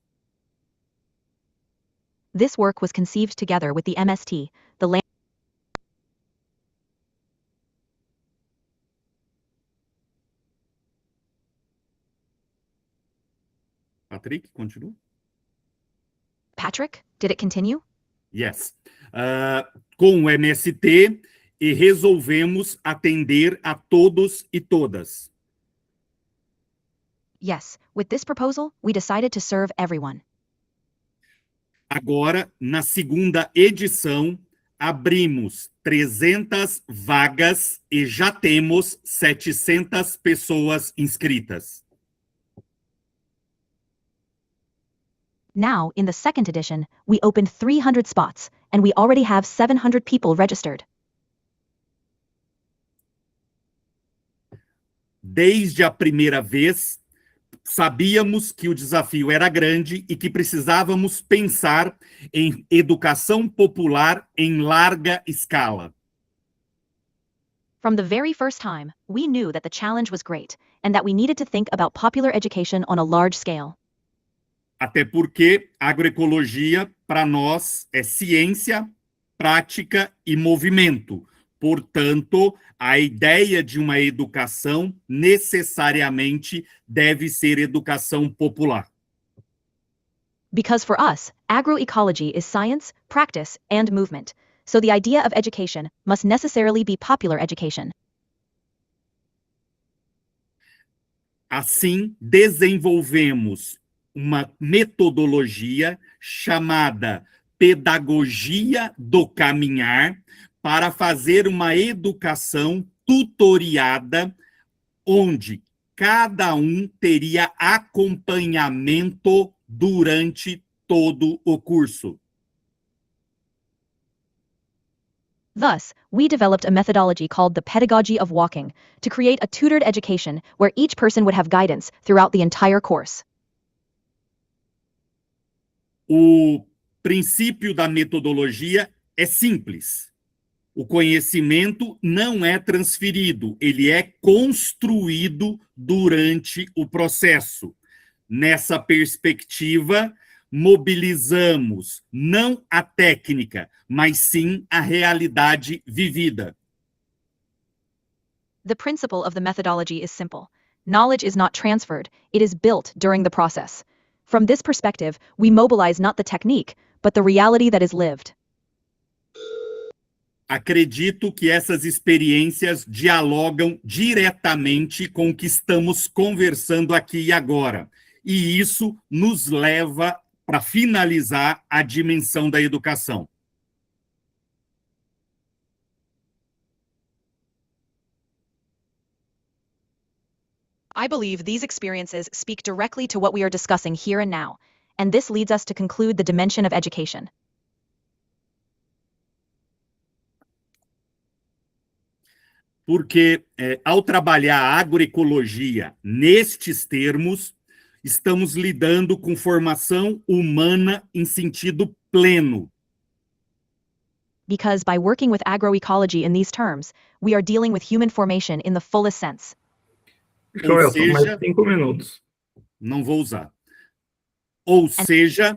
This work was conceived together with the MST, the land. Patrick, continua? Patrick, did it continue? Yes. Com o MST, e resolvemos atender a todos e todas. Yes, with this proposal, we decided to serve everyone. Agora, na segunda edição, abrimos 300 vagas e já temos 700 pessoas inscritas. Now, in the second edition, we opened 300 spots, and we already have 700 people registered. Desde a primeira vez, sabíamos que o desafio era grande e que precisávamos pensar em educação popular em larga escala. From the very first time, we knew that the challenge was great, and that we needed to think about popular education on a large scale. Até porque agroecologia, para nós, é ciência, prática e movimento. Portanto, a ideia de uma educação necessariamente deve ser educação popular. Because for us, agroecology is science, practice, and movement. So the idea of education must necessarily be popular education. Assim, desenvolvemos uma metodologia chamada Pedagogia do Caminhar para fazer uma educação tutoriada, onde cada um teria acompanhamento durante todo o curso. Thus, we developed a methodology called the Pedagogy of Walking to create a tutored education where each person would have guidance throughout the entire course. O princípio da metodologia é simples. O conhecimento não é transferido, ele é construído durante o processo. Nessa perspectiva, mobilizamos não a técnica, mas sim a realidade vivida. The principle of the methodology is simple. Knowledge is not transferred, it is built during the process. From this perspective, we mobilize not the technique, but the reality that is lived. Acredito que essas experiências dialogam diretamente com o que estamos conversando aqui e agora. E isso nos leva para finalizar a dimensão da educação. I believe these experiences speak directly to what we are discussing here and now, and this leads us to conclude the dimension of education. Porque, ao trabalhar a agroecologia nestes termos, estamos lidando com formação humana em sentido pleno. Because by working with agroecology in these terms, we are dealing with human formation in the fullest sense. Joel, são mais seja- 5 minutos. Não vou usar. Ou seja,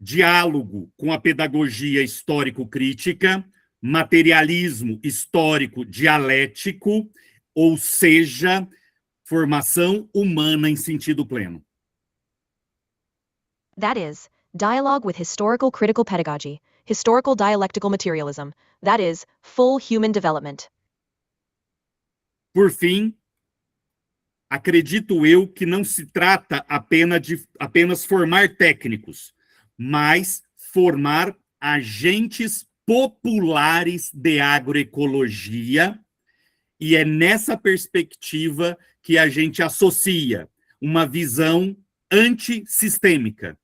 diálogo com a pedagogia histórico-crítica, materialismo histórico dialético, ou seja, formação humana em sentido pleno. That is, dialogue with historical critical pedagogy, historical dialectical materialism, that is, full human development. Por fim, acredito eu que não se trata apenas formar técnicos, mas formar agentes populares de agroecologia, e é nessa perspectiva que a gente associa uma visão antissistêmica.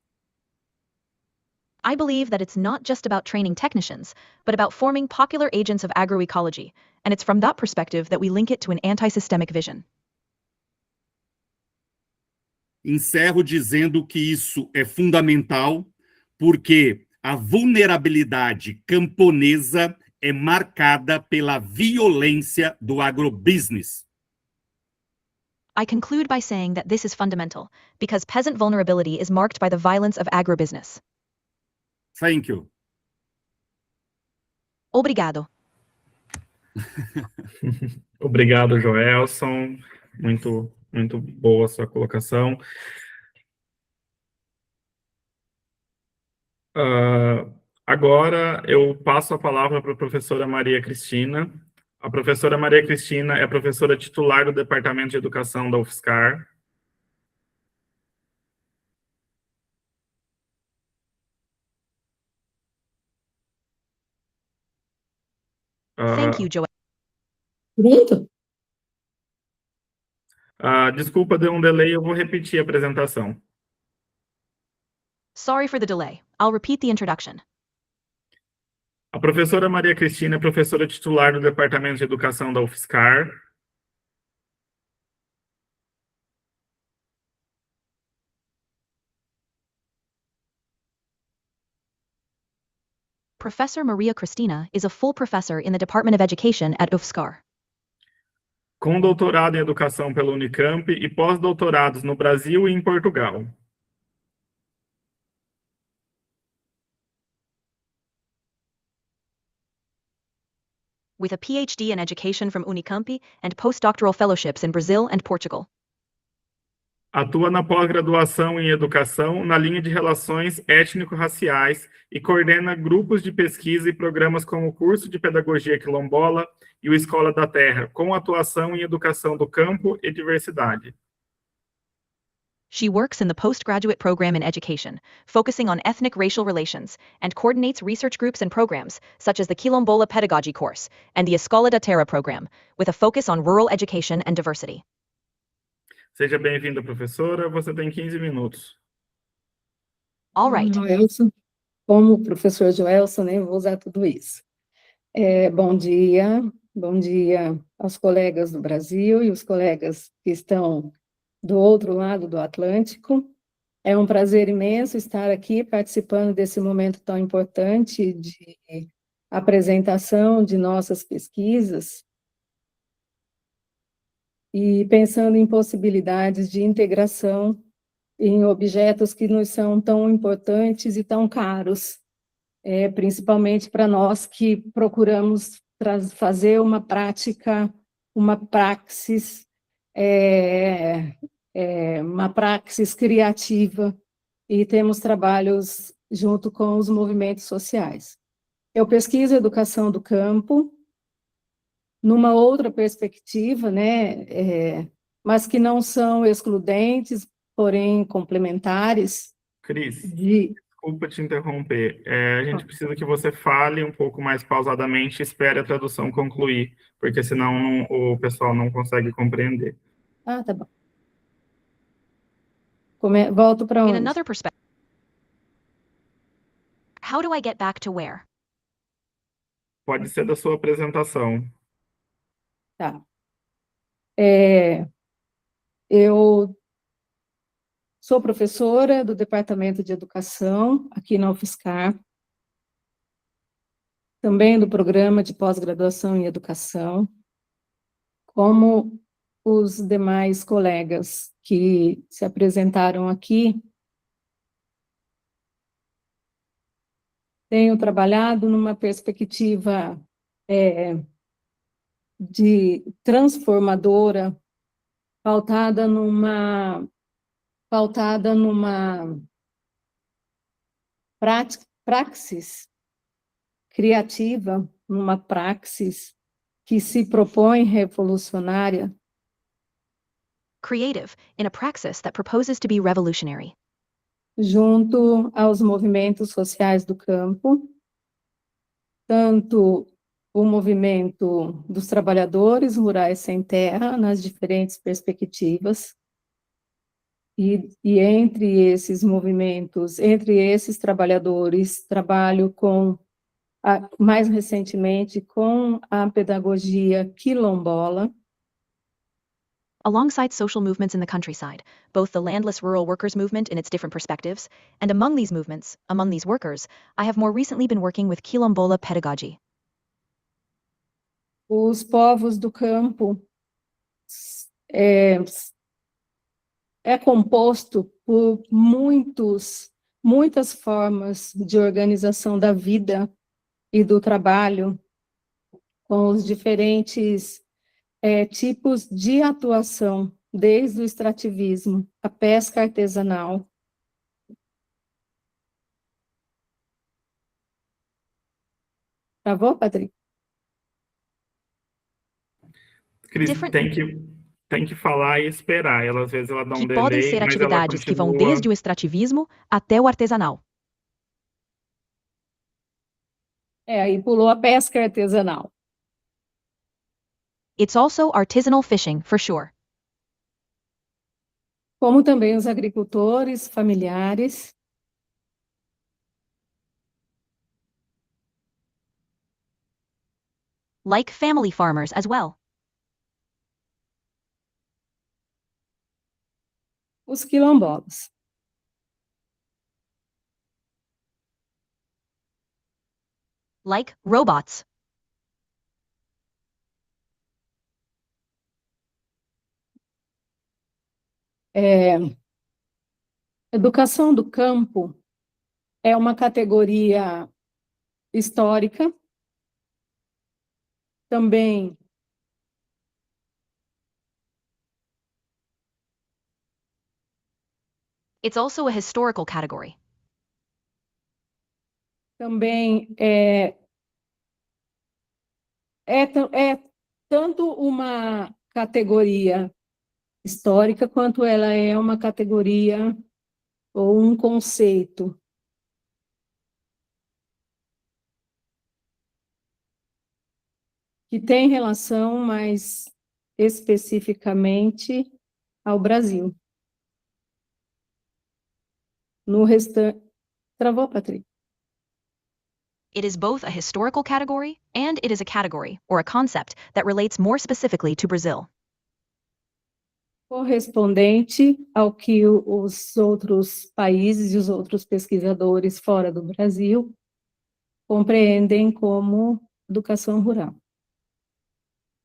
I believe that it's not just about training technicians, but about forming popular agents of agroecology, and it's from that perspective that we link it to an anti-systemic vision. Encerro dizendo que isso é fundamental, porque a vulnerabilidade camponesa é marcada pela violência do agrobusiness. I conclude by saying that this is fundamental, because peasant vulnerability is marked by the violence of agribusiness. Thank you. Obrigado. Obrigado, Joelson. Muito boa a sua colocação. Agora eu passo a palavra para a professora Maria Cristina. A professora Maria Cristina é professora titular do Departamento de Educação da UFSCar. Thank you, Joel. Pronto? Desculpa, deu um delay, eu vou repetir a apresentação. Sorry for the delay. I'll repeat the introduction. A professora Maria Cristina é professora titular do Departamento de Educação da UFSCar. Professor Maria Cristina is a full professor in the Department of Education at UFSCar. Com doutorado em Educação pela Unicamp e pós-doutorados no Brasil e em Portugal. With a PhD in education from Unicamp and postdoctoral fellowships in Brazil and Portugal. Atua na pós-graduação em educação na linha de relações étnico-raciais e coordena grupos de pesquisa e programas como o Curso de Pedagogia Quilombola e o Escola da Terra, com atuação em educação do campo e diversidade. She works in the postgraduate program in education, focusing on ethnic-racial relations, and coordinates research groups and programs, such as the Quilombola Pedagogy course and the Escola da Terra program, with a focus on rural education and diversity. Seja bem-vinda, professora. Você tem 15 minutos. All right. Joelson, como o professor Joelson, né, eu vou usar tudo isso. Bom dia aos colegas do Brasil e os colegas que estão do outro lado do Atlântico. É um prazer imenso estar aqui participando desse momento tão importante de apresentação de nossas pesquisas e pensando em possibilidades de integração em objetos que nos são tão importantes e tão caros, principalmente para nós que procuramos fazer uma prática, uma praxis criativa e temos trabalhos junto com os movimentos sociais. Eu pesquiso educação do campo, numa outra perspectiva, né, mas que não são excludentes, porém complementares. Cris, desculpa te interromper. A gente precisa que você fale um pouco mais pausadamente e espere a tradução concluir, porque senão o pessoal não consegue compreender. Ah, tá bom. Volto para In onde? another perspective, how do I get back to where? Pode ser da sua apresentação. Tá. Eu sou professora do Departamento de Educação, aqui na UFSCar, também do Programa de Pós-Graduação em Educação, como os demais colegas que se apresentaram aqui. Tenho trabalhado numa perspectiva de transformadora, pautada numa praxis criativa, numa praxis que se propõe revolucionária. Creative, in a praxis that proposes to be revolutionary. Junto aos movimentos sociais do campo, tanto o movimento dos trabalhadores rurais sem terra, nas diferentes perspectivas, e entre esses movimentos, entre esses trabalhadores, trabalho mais recentemente com a pedagogia quilombola, Alongside social movements in the countryside, both the landless rural workers movement in its different perspectives, and among these movements, among these workers, I have more recently been working with Quilombola pedagogy. Os povos do campo é composto por muitas formas de organização da vida e do trabalho, com os diferentes tipos de atuação, desde o extrativismo, a pesca artesanal. Travou, Patrick? Cris, Different- tem que falar e esperar. Ela, às vezes ela dá um Que podem delay, ser mas ela atividades que vão continua. desde o extrativismo até o artesanal. Aí pulou a pesca artesanal. It's also artisanal fishing, for sure. Como também os agricultores familiares, Like family farmers as well. os quilombolas. Like robots. Educação do campo é uma categoria histórica, também It's also a historical category. Também é tanto uma categoria histórica, quanto ela é uma categoria ou um conceito que tem relação mais especificamente ao Brasil. No restante... Travou, Patrick? It is both a historical category and it is a category, or a concept, that relates more specifically to Brazil. Correspondente ao que os outros países e os outros pesquisadores fora do Brasil compreendem como educação rural.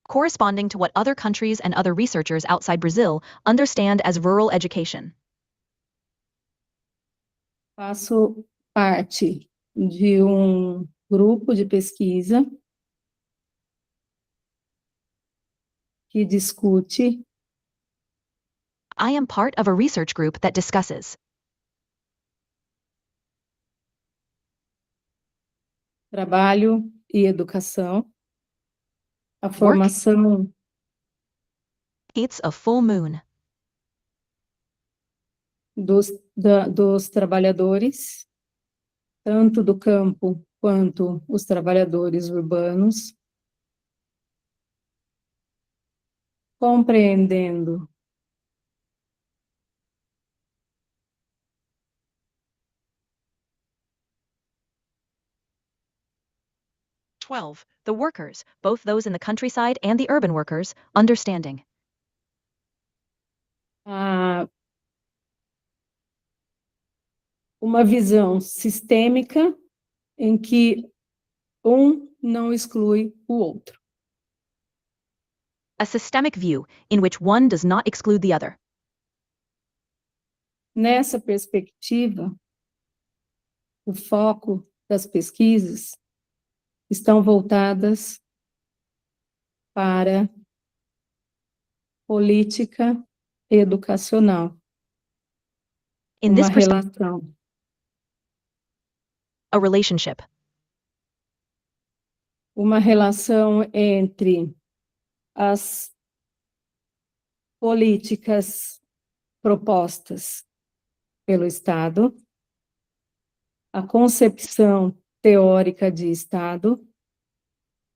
Corresponding to what other countries and other researchers outside Brazil understand as rural education. Faço parte de um grupo de pesquisa que discute I am part of a research group that discusses trabalho e educação, a formação It's a full moon. dos trabalhadores, tanto do campo quanto os trabalhadores urbanos, compreendendo The workers, both those in the countryside and the urban workers, understanding. Uma visão sistêmica em que um não exclui o outro. A systemic view in which one does not exclude the other. Nessa perspectiva, o foco das pesquisas estão voltadas para política educacional. In this Uma perspective, relação a relationship. Uma relação entre as políticas propostas pelo Estado, a concepção teórica de Estado,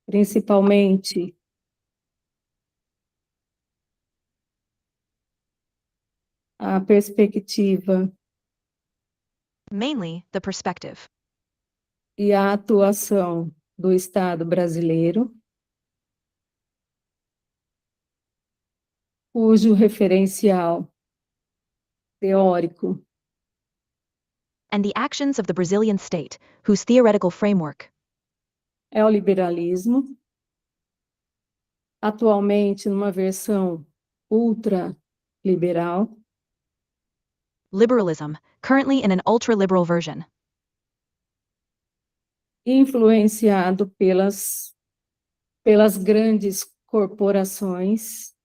principalmente a perspectiva Mainly, the perspective. e a atuação do Estado brasileiro, cujo referencial teórico And the actions of the Brazilian state, whose theoretical framework é o liberalismo, atualmente numa versão ultraliberal, liberalism, currently in an ultra-liberal version. influenciado pelas grandes corporações,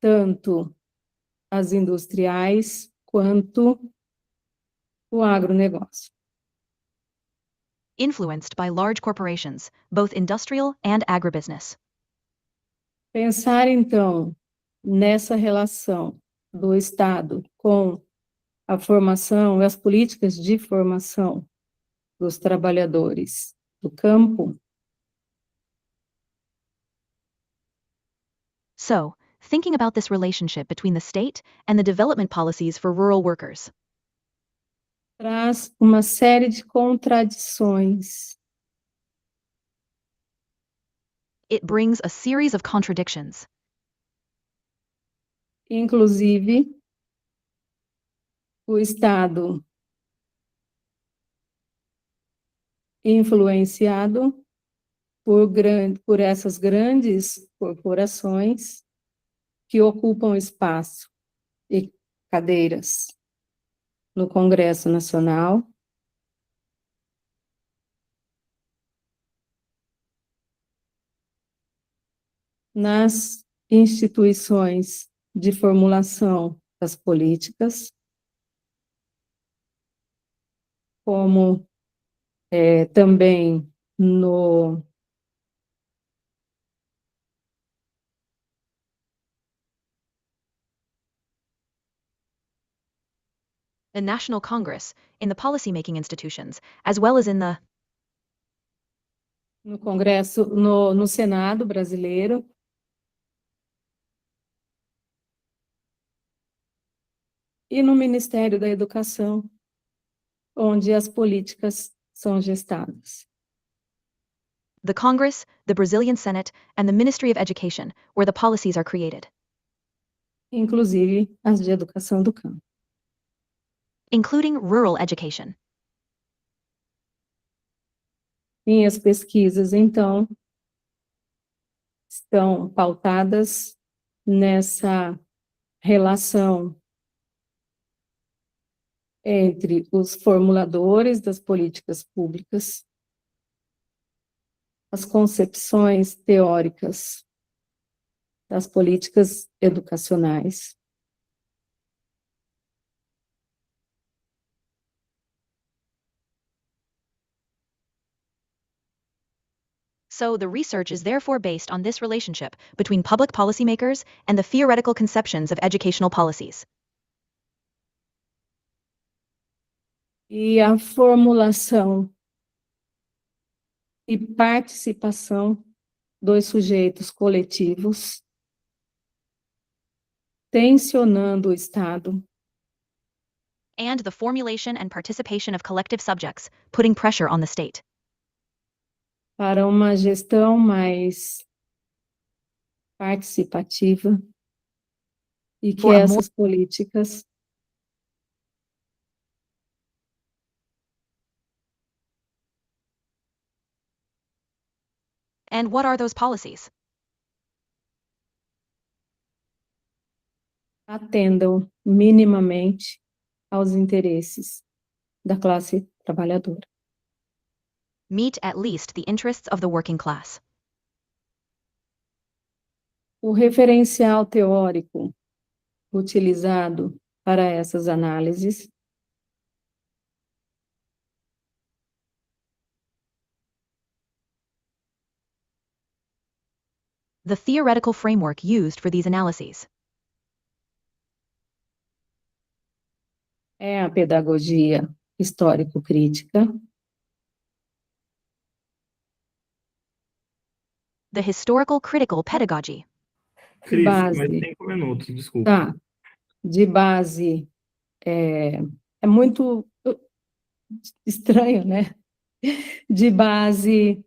tanto as industriais quanto o agronegócio. Influenced by large corporations, both industrial and agribusiness. Pensar, então, nessa relação do Estado com a formação e as políticas de formação dos trabalhadores do campo, So, thinking about this relationship between the state and the development policies for rural workers traz uma série de contradições, it brings a series of contradictions, inclusive o Estado influenciado por essas grandes corporações que ocupam espaço e cadeiras no Congresso Nacional, nas instituições de formulação das políticas, como também no The National Congress, in the policymaking institutions, as well as in the no Congresso, no Senado brasileiro, e no Ministério da Educação, onde as políticas são gestadas. the Congress, the Brazilian Senate, and the Ministry of Education, where the policies are created, Inclusive as de educação do campo. including rural education. Minhas pesquisas, então, estão pautadas nessa relação entre os formuladores das políticas públicas, as concepções teóricas das políticas educacionais, So the research is therefore based on this relationship between public policymakers and the theoretical conceptions of educational policies. e a formulação e participação dos sujeitos coletivos, tensionando o Estado And the formulation and participation of collective subjects, putting pressure on the state. para uma gestão mais participativa e que For a essas políticas And what are those policies? atendam minimamente aos interesses da classe trabalhadora. Meet at least the interests of the working class. O referencial teórico utilizado para essas análises The theoretical framework used for these analyses é a pedagogia histórico-crítica, the historical critical pedagogy, Cris, base. mais 5 minutos, desculpa. tá? De base, é muito estranho, né? De base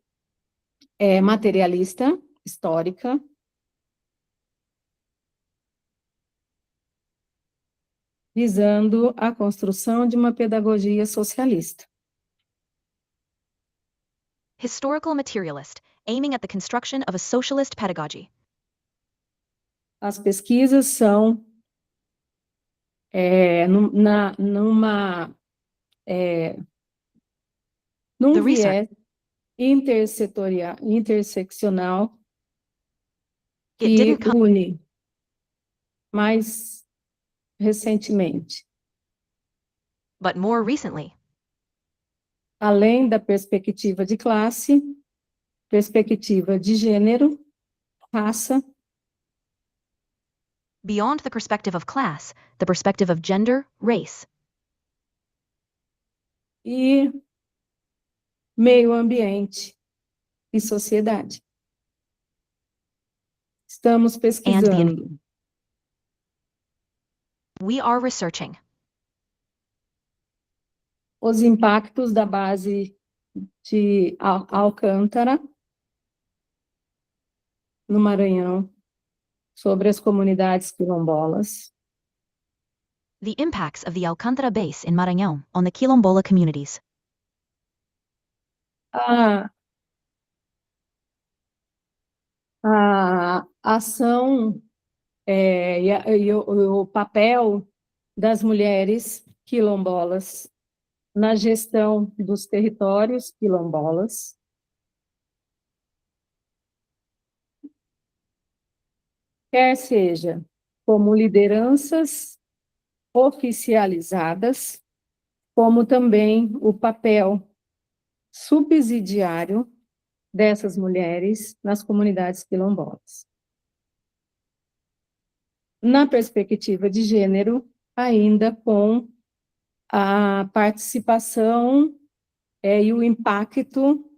materialista, histórica, visando a construção de uma pedagogia socialista. historical materialist, aiming at the construction of a socialist pedagogy. As pesquisas são num The research- viés interseccional It que didn't come une mais recentemente, but more recently, além da perspectiva de classe, perspectiva de gênero, raça, beyond the perspective of class, the perspective of gender, race, e meio ambiente e sociedade. Estamos pesquisando we are researching os impactos da base de Alcântara, no Maranhão, sobre as comunidades quilombolas, the impacts of the Alcântara base in Maranhão on the Quilombola communities, a ação e o papel das mulheres quilombolas na gestão dos territórios quilombolas, quer seja como lideranças oficializadas como também o papel subsidiário dessas mulheres nas comunidades quilombolas. Na perspectiva de gênero, ainda com a participação e o impacto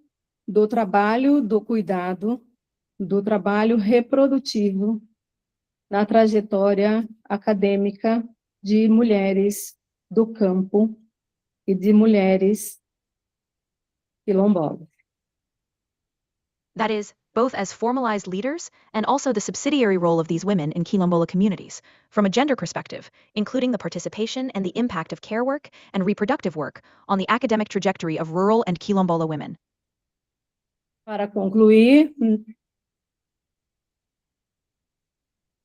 do trabalho, do cuidado, do trabalho reprodutivo na trajetória acadêmica de mulheres do campo e de mulheres quilombolas. That is, both as formalized leaders and also the subsidiary role of these women in Quilombola communities, from a gender perspective, including the participation and the impact of care work and reproductive work on the academic trajectory of rural and Quilombola women. Para concluir,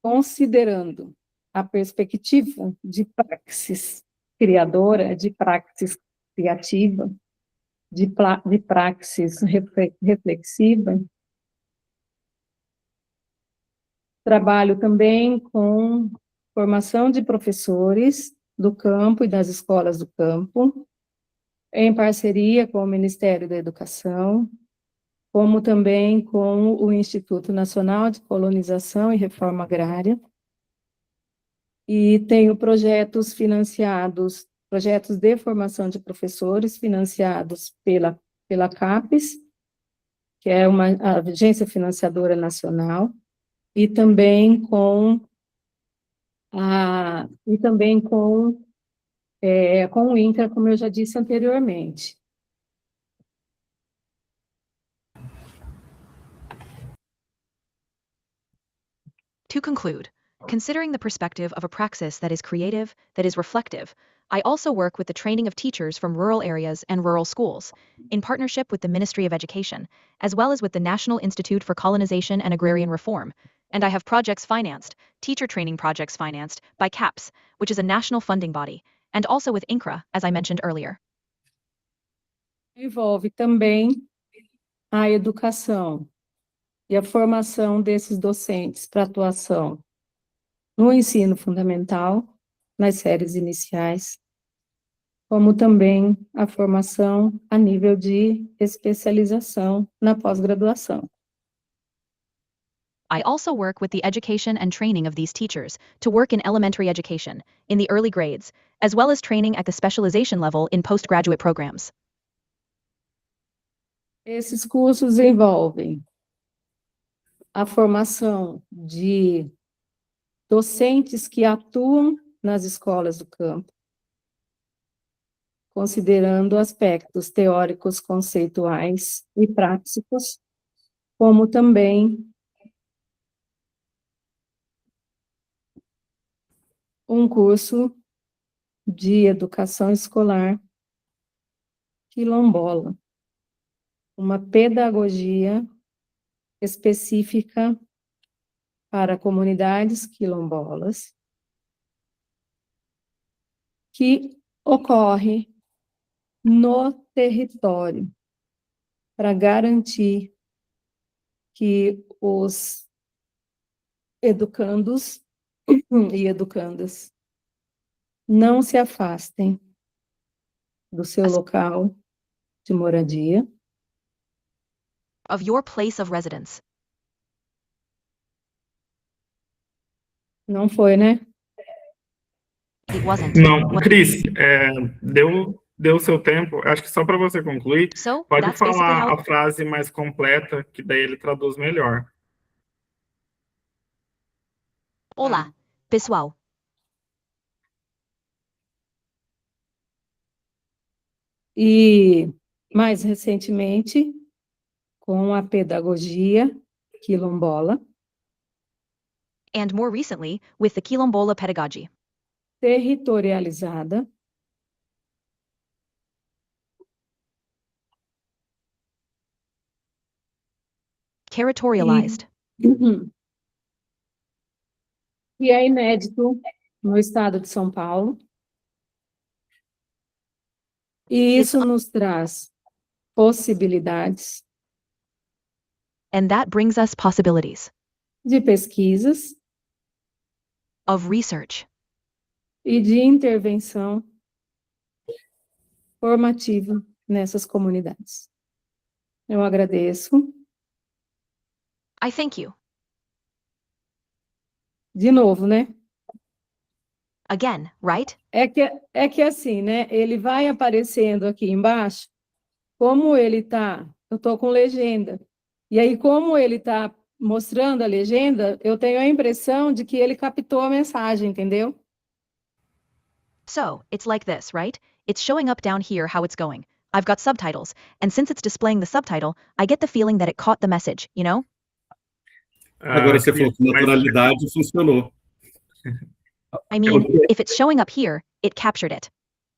considerando a perspectiva de praxis criadora, de praxis criativa, de praxis reflexiva, trabalho também com formação de professores do campo e das escolas do campo, em parceria com o Ministério da Educação, como também com o Instituto Nacional de Colonização e Reforma Agrária, e tenho projetos financiados, projetos de formação de professores financiados pela CAPES, que é a agência financiadora nacional, e também com o INCRA, como eu já disse anteriormente. To conclude, considering the perspective of a praxis that is creative, that is reflective, I also work with the training of teachers from rural areas and rural schools, in partnership with the Ministry of Education, as well as with the National Institute for Colonization and Agrarian Reform, and I have projects financed, teacher training projects financed, by CAPES, which is a national funding body, and also with INCRA, as I mentioned earlier. Envolve também a educação e a formação desses docentes para atuação no ensino fundamental, nas séries iniciais, como também a formação a nível de especialização na pós-graduação. I also work with the education and training of these teachers to work in elementary education, in the early grades, as well as training at the specialization level in postgraduate programs. Esses cursos envolvem a formação de docentes que atuam nas escolas do campo, considerando aspectos teóricos, conceituais e práticos, como também um curso de educação escolar quilombola, uma pedagogia específica para comunidades quilombolas, que ocorre no território, para garantir que os educandos e educandas não se afastem do seu local de moradia, Of your place of residence. não foi, né? It wasn't. Não, What- Cris, deu seu tempo. Acho que só para você concluir, So, pode that's basically falar how a frase mais completa, que daí ele traduz melhor. Olá, pessoal. E, mais recentemente, com a pedagogia quilombola, And more recently, with the Quilombola pedagogy. territorializada, Territorialized. que é inédito no estado de São Paulo. E isso nos traz possibilidades And that brings us possibilities de pesquisas of research e de intervenção formativa nessas comunidades. Eu agradeço. I thank you. De novo, né? Again, right? É que assim, né? Ele vai aparecendo aqui embaixo, como ele tá, eu tô com legenda. E aí, como ele tá mostrando a legenda, eu tenho a impressão de que ele captou a mensagem, entendeu? So, it's like this, right? It's showing up down here how it's going. I've got subtitles, and since it's displaying the subtitle, I get the feeling that it caught the message, you know? Agora você falou que naturalidade funcionou. I mean, if it's showing up here, it captured it.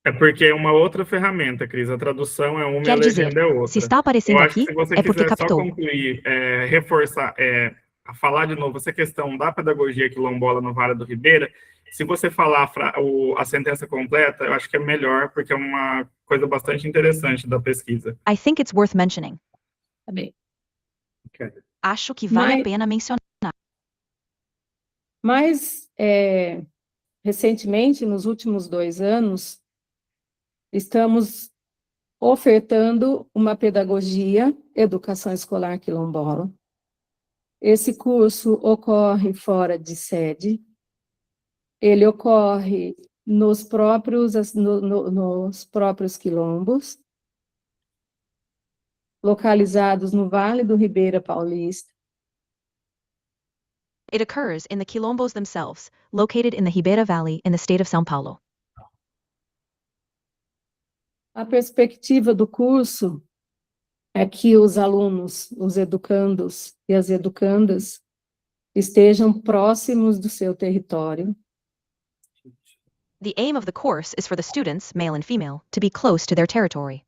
É porque é uma outra ferramenta, Cris. A tradução é uma e a Quer dizer, legenda é outra. se está aparecendo Eu acho que aqui, se você é porque quiser só captou. concluir, reforçar, a falar de novo essa questão da pedagogia quilombola no Vale do Ribeira, se você falar a sentença completa, eu acho que é melhor, porque é uma coisa bastante interessante da pesquisa. I think it's worth mentioning. Tá bem. Okay. Acho que vale Mas- a pena mencionar. Mas, recentemente, nos últimos 2 anos, estamos ofertando uma pedagogia, educação escolar quilombola. Esse curso ocorre fora de sede, ele ocorre nos próprios quilombos, localizados no Vale do Ribeira Paulista. It occurs in the quilombos themselves, located in the Ribeira Valley in the state of São Paulo. A perspectiva do curso é que os alunos, os educandos e as educandas estejam próximos do seu território, The aim of the course is for the students, male and female, to be close to their territory.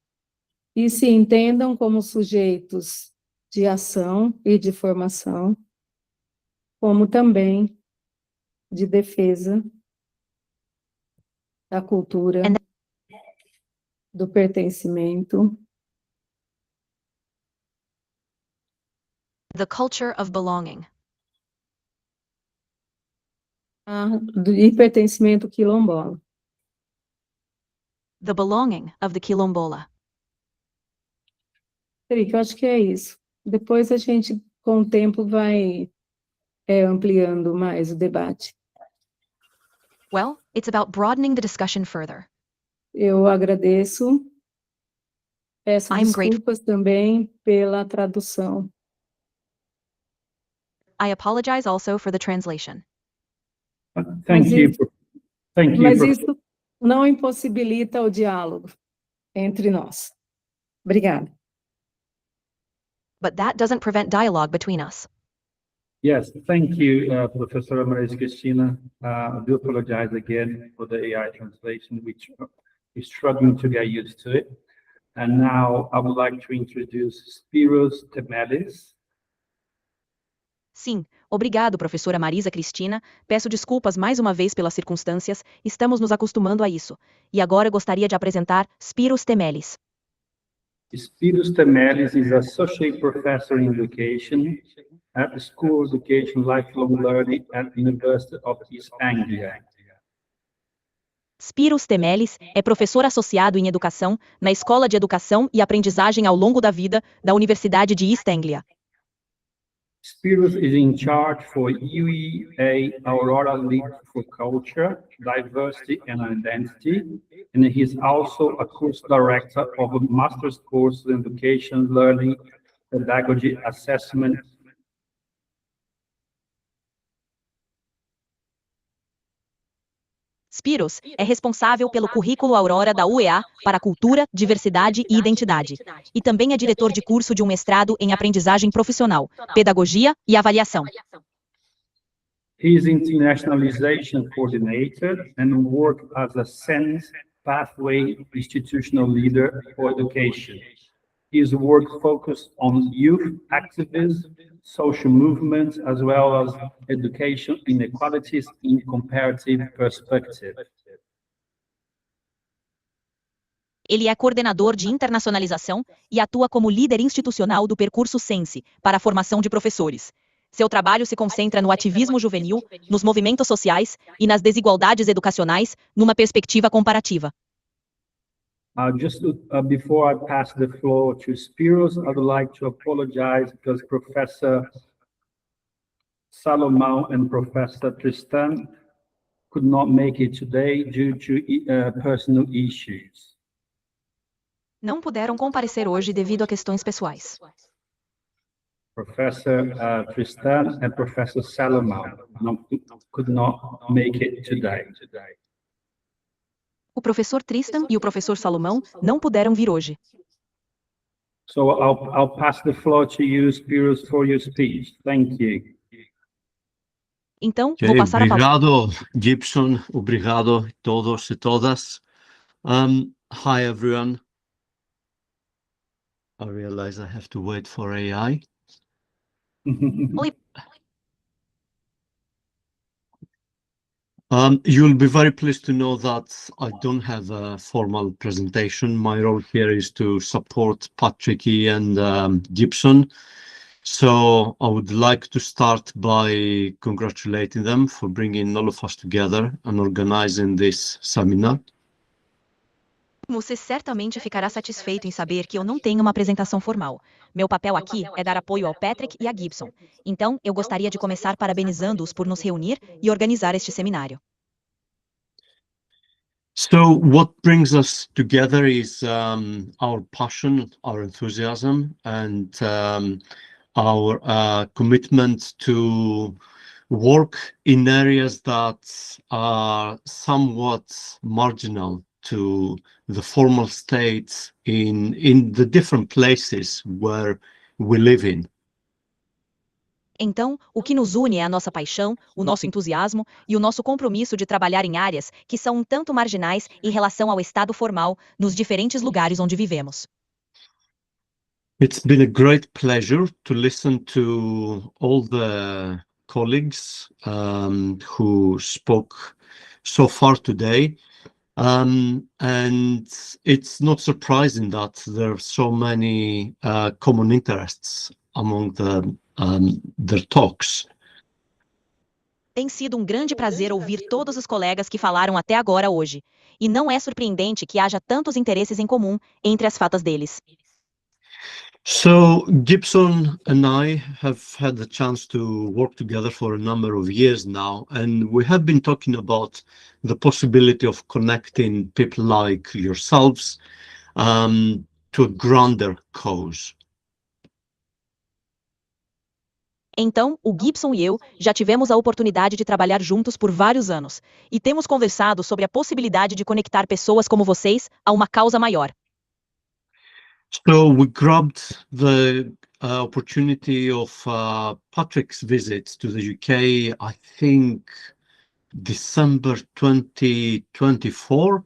e se entendam como sujeitos de ação e de formação, como também de defesa da cultura, And do pertencimento, The culture of belonging. e pertencimento quilombola. The belonging of the quilombola. Eric, eu acho que é isso. Depois a gente, com o tempo, vai ampliando mais o debate. Well, it's about broadening the discussion further. Eu agradeço. Peço I'm grateful. desculpas também pela tradução. I apologize also for the translation. Thank Mas you. isso- Thank you. Mas Professor. isso não impossibilita o diálogo entre nós. Obrigada. But that doesn't prevent dialogue between us. Yes, thank you, Professor Maria Cristina. I do apologize again for the AI translation, which is struggling to get used to it. And now I would like to introduce Spiros Temelis. Sim, obrigado, professora Marisa Cristina. Peço desculpas mais uma vez pelas circunstâncias, estamos nos acostumando a isso. E agora gostaria de apresentar Spiros Temelis. Spiros Temelis is Associate Professor in Education at the School of Education Lifelong Learning at the University of East Anglia. Spiros Temelis é professor associado em educação na Escola de Educação e Aprendizagem ao Longo da Vida da Universidade de East Anglia. Spiros is in charge for UEA Aurora League for Culture, Diversity and Identity, and he's also a course director of a master's course in Education, Learning, Pedagogy, Assessment. Spiros é responsável pelo currículo Aurora da UEA para cultura, diversidade e identidade. E também é diretor de curso de um mestrado em aprendizagem profissional, pedagogia e avaliação. He is Internationalization Coordinator and worked as a SENS Pathway Institutional Leader for Education. His work focused on youth activism, social movements, as well as education inequalities in comparative perspective. Ele é coordenador de internacionalização e atua como líder institucional do percurso Sense para a formação de professores. Seu trabalho se concentra no ativismo juvenil, nos movimentos sociais e nas desigualdades educacionais, numa perspectiva comparativa. Before I pass the floor to Spiros, I would like to apologize because Professor Salomão and Professor Tristan could not make it today due to personal issues. Não puderam comparecer hoje devido a questões pessoais. Professor Tristan and Professor Salomão could not make it today. O professor Tristan e o professor Salomão não puderam vir hoje. So I'll pass the floor to you, Spiros, for your speech. Thank you. Então, vou passar a palavra. Obrigado, Gibson. Obrigado a todos e todas. Hi, everyone. I realize I have to wait for AI. Oi. You'll be very pleased to know that I don't have a formal presentation. My role here is to support Patrick and Gibson. So I would like to start by congratulating them for bringing all of us together and organizing this seminar. Você certamente ficará satisfeito em saber que eu não tenho uma apresentação formal. Meu papel aqui é dar apoio ao Patrick e a Gibson. Então, eu gostaria de começar parabenizando-os por nos reunir e organizar este seminário. So what brings us together is our passion, our enthusiasm, and our commitment to work in areas that are somewhat marginal to the formal states in the different places where we live in. Então, o que nos une é a nossa paixão, o nosso entusiasmo e o nosso compromisso de trabalhar em áreas que são um tanto marginais em relação ao estado formal nos diferentes lugares onde vivemos. It's been a great pleasure to listen to all the colleagues who spoke so far today. And it's not surprising that there are so many common interests among their talks. Tem sido um grande prazer ouvir todos os colegas que falaram até agora hoje. E não é surpreendente que haja tantos interesses em comum entre as falas deles. So Gibson and I have had the chance to work together for a number of years now, and we have been talking about the possibility of connecting people like yourselves to a grander cause. Então, o Gibson e eu já tivemos a oportunidade de trabalhar juntos por vários anos, e temos conversado sobre a possibilidade de conectar pessoas como vocês a uma causa maior. So we grabbed the opportunity of Patrick's visit to the UK, I think December 2024,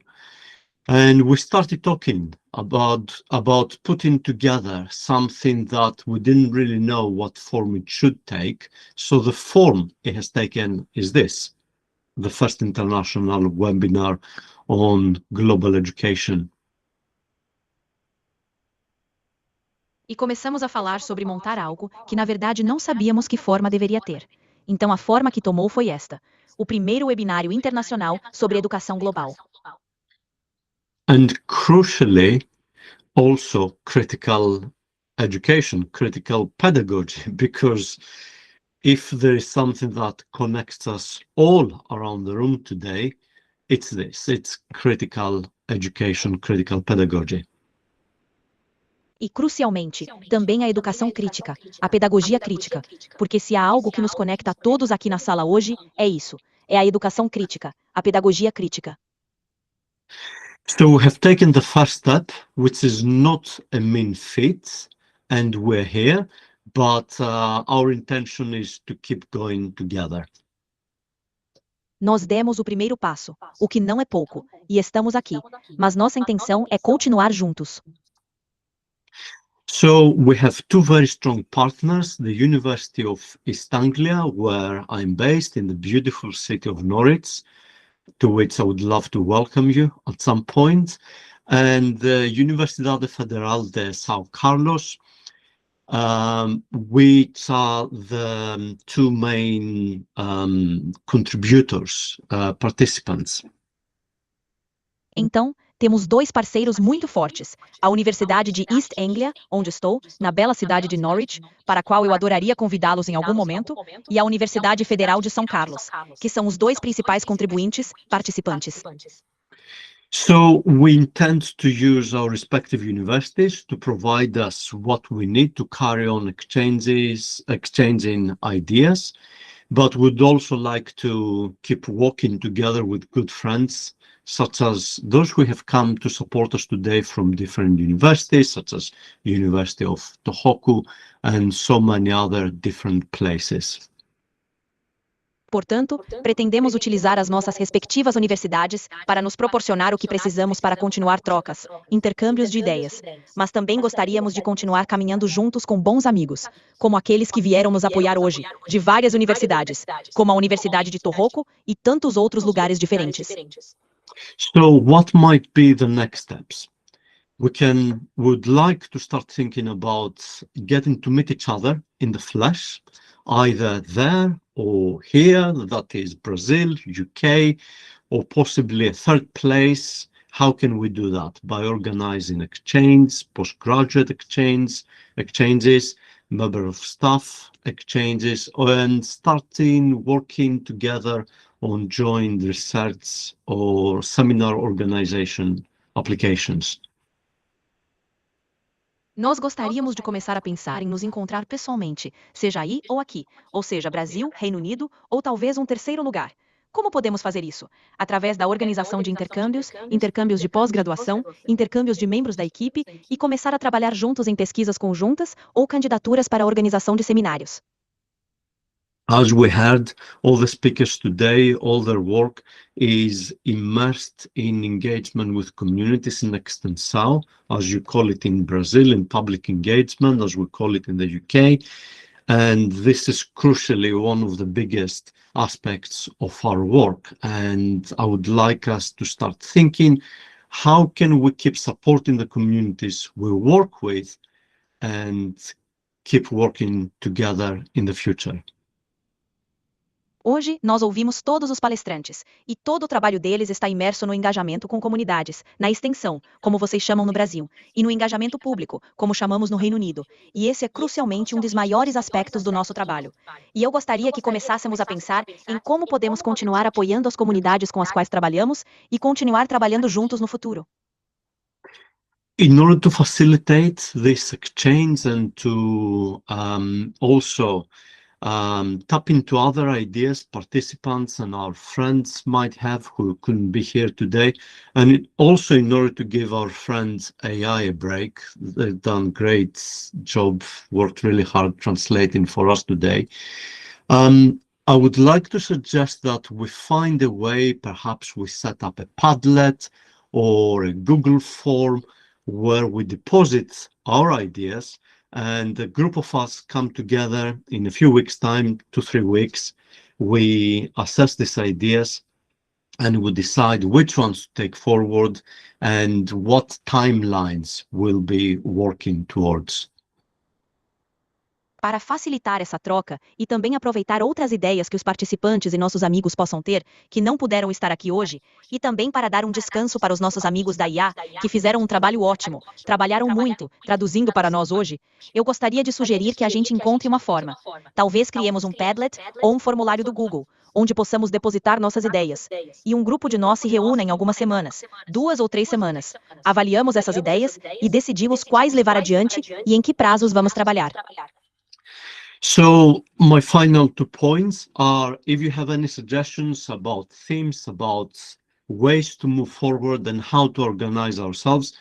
and we started talking about putting together something that we didn't really know what form it should take. So the form it has taken is this, the first international webinar on global education. E começamos a falar sobre montar algo que na verdade não sabíamos que forma deveria ter. Então a forma que tomou foi esta: o primeiro webinário internacional sobre educação global. And crucially, also critical education, critical pedagogy, because if there is something that connects us all around the room today, it's this, it's critical education, critical pedagogy. E, crucialmente, também a educação crítica, a pedagogia crítica, porque se há algo que nos conecta a todos aqui na sala hoje, é isso, é a educação crítica, a pedagogia crítica. So we have taken the first step, which is not a mean feat, and we're here, but our intention is to keep going together. Nós demos o primeiro passo, o que não é pouco, e estamos aqui, mas nossa intenção é continuar juntos. So we have two very strong partners, the University of East Anglia, where I'm based in the beautiful city of Norwich, to which I would love to welcome you at some point, and the Universidade Federal de São Carlos, which are the two main contributors, participants. Então, temos 2 parceiros muito fortes, a Universidade de East Anglia, onde estou, na bela cidade de Norwich, para a qual eu adoraria convidá-los em algum momento, e a Universidade Federal de São Carlos, que são os 2 principais participantes. So we intend to use our respective universities to provide us what we need to carry on exchanging ideas, but would also like to keep working together with good friends, such as those who have come to support us today from different universities, such as University of Tohoku and so many other different places. Portanto, pretendemos utilizar as nossas respectivas universidades para nos proporcionar o que precisamos para continuar trocas, intercâmbios de ideias, mas também gostaríamos de continuar caminhando juntos com bons amigos, como aqueles que vieram nos apoiar hoje, de várias universidades, como a Universidade de Tohoku e tantos outros lugares diferentes. So what might be the next steps? Would like to start thinking about getting to meet each other in the flesh, either there or here, that is Brazil, UK, or possibly a third place. How can we do that? By organizing exchange, postgraduate exchanges, member of staff exchanges, and starting working together on joint research or seminar organization applications. Nós gostaríamos de começar a pensar em nos encontrar pessoalmente, seja aí ou aqui, ou seja, Brasil, Reino Unido, ou talvez um terceiro lugar. Como podemos fazer isso? Através da organização de intercâmbios, intercâmbios de pós-graduação, intercâmbios de membros da equipe e começar a trabalhar juntos em pesquisas conjuntas ou candidaturas para a organização de seminários. As we heard, all the speakers today, all their work is immersed in engagement with communities in Extensão, as you call it in Brazil, in public engagement, as we call it in the UK. And this is crucially one of the biggest aspects of our work. And I would like us to start thinking, how can we keep supporting the communities we work with and keep working together in the future? Hoje, nós ouvimos todos os palestrantes, e todo o trabalho deles está imerso no engajamento com comunidades, na extensão, como vocês chamam no Brasil, e no engajamento público, como chamamos no Reino Unido, e esse é crucialmente um dos maiores aspectos do nosso trabalho. E eu gostaria que começássemos a pensar em como podemos continuar apoiando as comunidades com as quais trabalhamos e continuar trabalhando juntos no futuro. In order to facilitate this exchange and to also tap into other ideas participants and our friends might have who couldn't be here today, and also in order to give our friends AI a break. They've done a great job, worked really hard translating for us today. I would like to suggest that we find a way, perhaps we set up a Padlet or a Google form where we deposit our ideas, and a group of us come together in a few weeks' time, 2-3 weeks. We assess these ideas and we decide which ones to take forward and what timelines we'll be working towards. Para facilitar essa troca e também aproveitar outras ideias que os participantes e nossos amigos possam ter, que não puderam estar aqui hoje, e também para dar um descanso para os nossos amigos da IA, que fizeram um trabalho ótimo, trabalharam muito, traduzindo para nós hoje, eu gostaria de sugerir que a gente encontre uma forma. Talvez criemos um Padlet ou um formulário do Google, onde possamos depositar nossas ideias. E um grupo de nós se reúna em algumas semanas, 2 ou 3 semanas. Avaliamos essas ideias e decidimos quais levar adiante e em que prazos vamos trabalhar. So my final 2 points are, if you have any suggestions about themes, about ways to move forward and how to organize ourselves,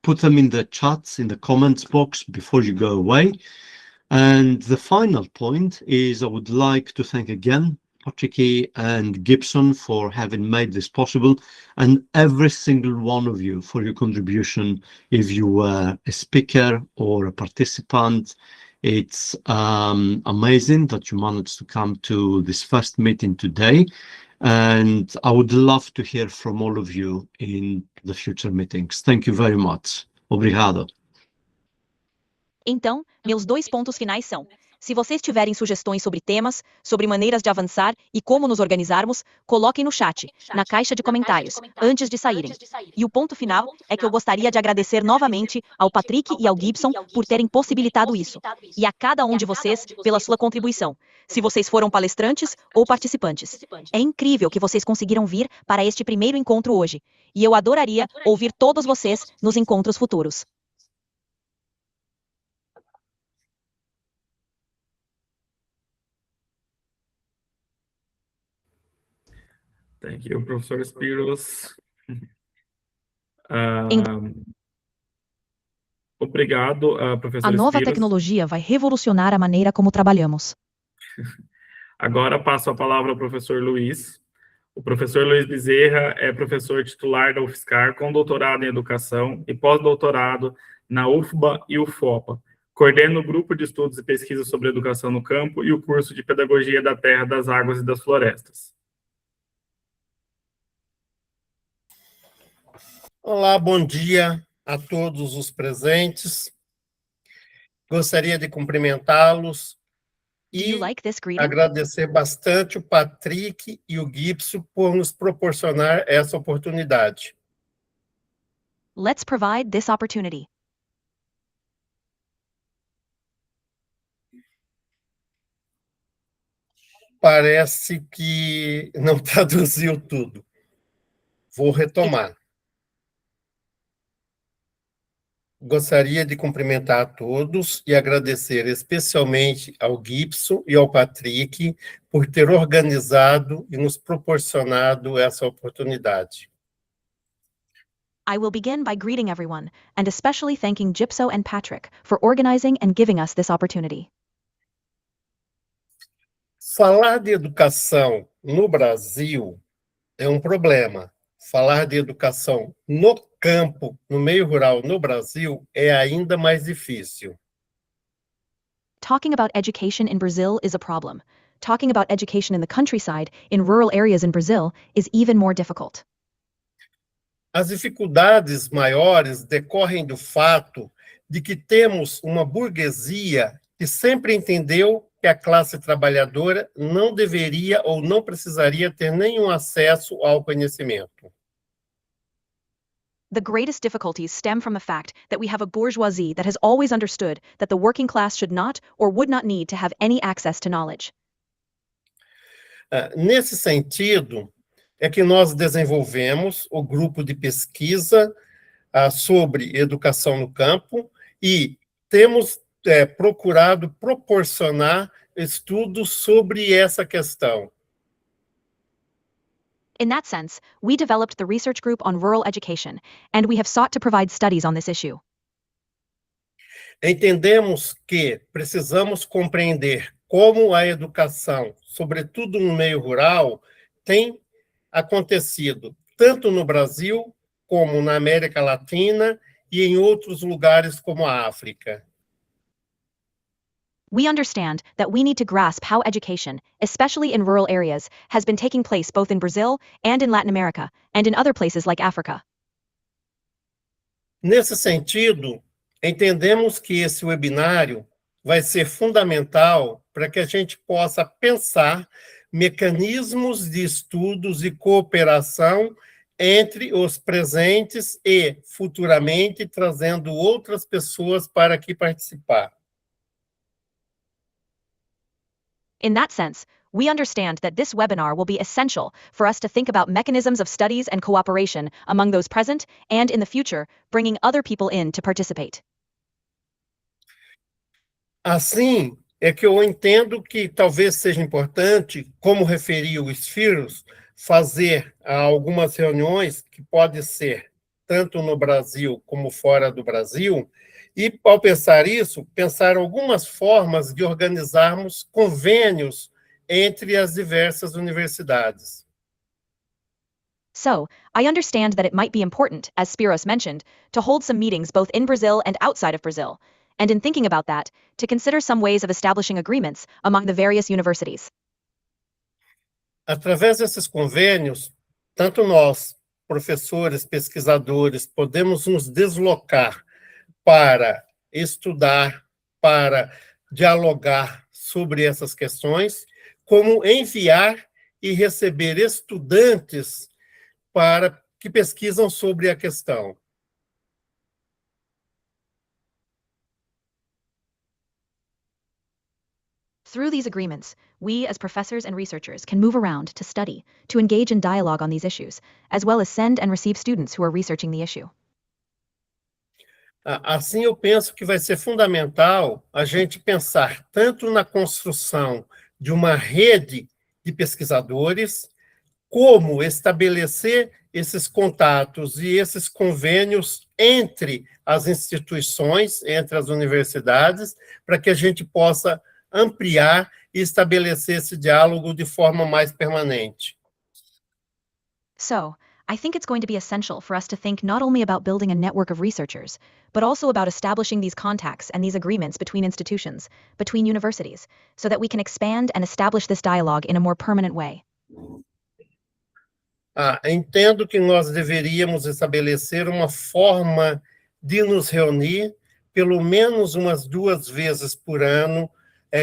put them in the chats, in the comments box before you go away. And the final point is I would like to thank again Patricky and Gibson for having made this possible, and every single one of you for your contribution, if you were a speaker or a participant. It's amazing that you managed to come to this first meeting today, and I would love to hear from all of you in the future meetings. Thank you very much. Obrigado. Então, meus 2 pontos finais são: Se vocês tiverem sugestões sobre temas, sobre maneiras de avançar e como nos organizarmos, coloquem no chat, na caixa de comentários, antes de saírem. E o ponto final é que eu gostaria de agradecer novamente ao Patrick e ao Gibson por terem possibilitado isso, e a cada um de vocês pela sua contribuição, se vocês foram palestrantes ou participantes. É incrível que vocês conseguiram vir para este primeiro encontro hoje, e eu adoraria ouvir todos vocês nos encontros futuros. Thank you, Professor Spiros. Obrigado, professor A nova Spiros. tecnologia vai revolucionar a maneira como trabalhamos. Agora passo a palavra ao professor Luiz. O professor Luiz Bezerra é professor titular da UFSCar, com doutorado em educação e pós-doutorado na UFBA e UFOPA. Coordena o grupo de estudos e pesquisa sobre educação no campo e o curso de pedagogia da terra, das águas e das florestas. Olá, bom dia a todos os presentes. Gostaria de cumprimentá-los Do you e like this greeting? agradecer bastante o Patrick e o Gibson por nos proporcionar essa oportunidade. Let's provide this opportunity. Parece que não traduziu tudo. Vou retomar. Gostaria de cumprimentar a todos e agradecer especialmente ao Gibson e ao Patrick por ter organizado e nos proporcionado essa oportunidade. I will begin by greeting everyone, and especially thanking Gypso and Patrick for organizing and giving us this opportunity. Falar de educação no Brasil é um problema. Falar de educação no campo, no meio rural no Brasil, é ainda mais difícil. Talking about education in Brazil is a problem. Talking about education in the countryside, in rural areas in Brazil, is even more difficult. As dificuldades maiores decorrem do fato de que temos uma burguesia que sempre entendeu que a classe trabalhadora não deveria ou não precisaria ter nenhum acesso ao conhecimento. The greatest difficulties stem from the fact that we have a bourgeoisie that has always understood that the working class should not or would not need to have any access to knowledge. Nesse sentido, é que nós desenvolvemos o grupo de pesquisa sobre educação no campo e temos procurado proporcionar estudos sobre essa questão. In that sense, we developed the research group on rural education, and we have sought to provide studies on this issue. Entendemos que precisamos compreender como a educação, sobretudo no meio rural, tem acontecido tanto no Brasil como na América Latina e em outros lugares como a África. We understand that we need to grasp how education, especially in rural areas, has been taking place both in Brazil and in Latin America, and in other places like Africa. Nesse sentido, entendemos que esse webinário vai ser fundamental para que a gente possa pensar mecanismos de estudos e cooperação entre os presentes e, futuramente, trazendo outras pessoas para aqui participar. In that sense, we understand that this webinar will be essential for us to think about mechanisms of studies and cooperation among those present and, in the future, bringing other people in to participate. Assim, é que eu entendo que talvez seja importante, como referiu o Spiros, fazer algumas reuniões que podem ser tanto no Brasil como fora do Brasil, e, ao pensar isso, pensar algumas formas de organizarmos convênios entre as diversas universidades. So, I understand that it might be important, as Spiros mentioned, to hold some meetings both in Brazil and outside of Brazil, and in thinking about that, to consider some ways of establishing agreements among the various universities. Através desses convênios, tanto nós, professores, pesquisadores, podemos nos deslocar para estudar, para dialogar sobre essas questões, como enviar e receber estudantes para que pesquisam sobre a questão. Through these agreements, we as professors and researchers can move around to study, to engage in dialogue on these issues, as well as send and receive students who are researching the issue. Assim, eu penso que vai ser fundamental a gente pensar tanto na construção de uma rede de pesquisadores, como estabelecer esses contatos e esses convênios entre as instituições, entre as universidades, para que a gente possa ampliar e estabelecer esse diálogo de forma mais permanente. So, I think it's going to be essential for us to think not only about building a network of researchers, but also about establishing these contacts and these agreements between institutions, between universities, so that we can expand and establish this dialogue in a more permanent way. Entendo que nós deveríamos estabelecer uma forma de nos reunir pelo menos umas 2 vezes por ano,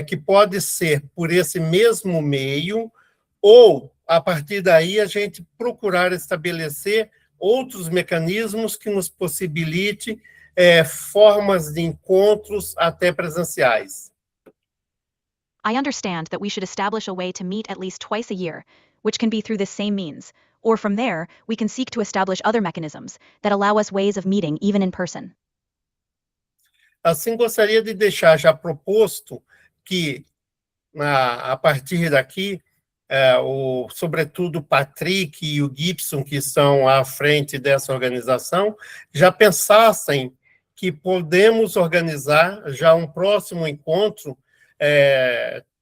que pode ser por esse mesmo meio, ou, a partir daí, a gente procurar estabelecer outros mecanismos que nos possibilite formas de encontros até presenciais. I understand that we should establish a way to meet at least twice a year, which can be through this same means, or from there, we can seek to establish other mechanisms that allow us ways of meeting even in person. Assim, gostaria de deixar já proposto que, a partir daqui, sobretudo o Patrick e o Gibson, que estão à frente dessa organização, já pensassem que podemos organizar já um próximo encontro,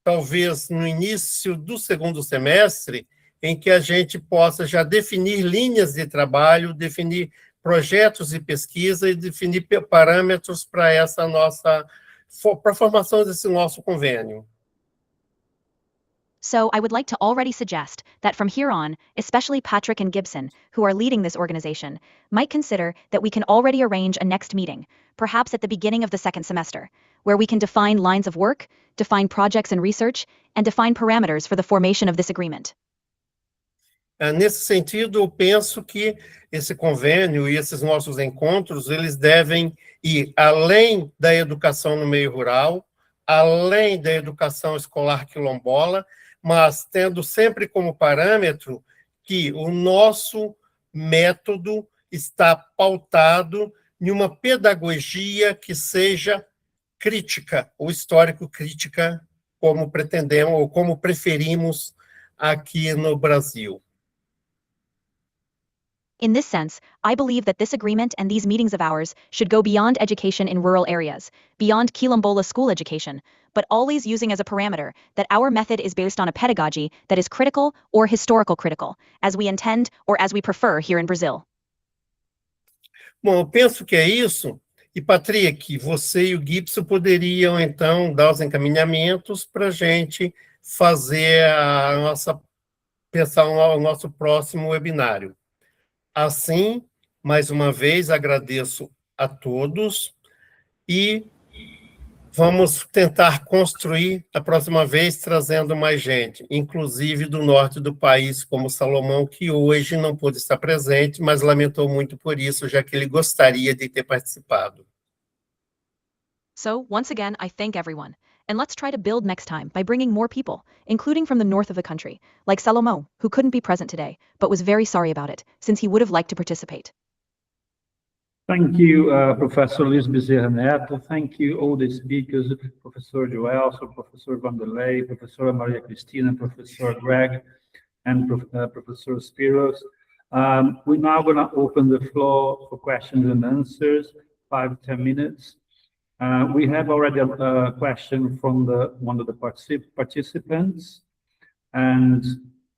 talvez no início do 2º semestre, em que a gente possa já definir linhas de trabalho, definir projetos de pesquisa e definir parâmetros para para a formação desse nosso convênio. So I would like to already suggest that from here on, especially Patrick and Gibson, who are leading this organization, might consider that we can already arrange a next meeting, perhaps at the beginning of the 2nd semester, where we can define lines of work, define projects and research, and define parameters for the formation of this agreement. Nesse sentido, eu penso que esse convênio e esses nossos encontros, eles devem ir além da educação no meio rural, além da educação escolar quilombola, mas tendo sempre como parâmetro que o nosso método está pautado em uma pedagogia que seja crítica, ou histórico-crítica, como pretendemos ou como preferimos aqui no Brasil. In this sense, I believe that this agreement and these meetings of ours should go beyond education in rural areas, beyond Quilombola school education, but always using as a parameter that our method is based on a pedagogy that is critical or historical critical, as we intend or as we prefer here in Brazil. Bom, eu penso que é isso. E, Patrick, você e o Gibson poderiam, então, dar os encaminhamentos para a gente fazer pensar o nosso próximo webinário. Assim, mais uma vez, agradeço a todos e vamos tentar construir a próxima vez trazendo mais gente, inclusive do norte do país, como Salomão, que hoje não pôde estar presente, mas lamentou muito por isso, já que ele gostaria de ter participado. So, once again, I thank everyone. And let's try to build next time by bringing more people, including from the north of the country, like Salomão, who couldn't be present today, but was very sorry about it, since he would have liked to participate. Thank you, Professor Luiz Bezerra Neto. Thank you, all the speakers, Professor Joelson, Professor Vanderlei, Professor Maria Cristina, Professor Greg, and Professor Spiros. We're now going to open the floor for questions and answers, 5-10 minutes. We have already a question from one of the participants, and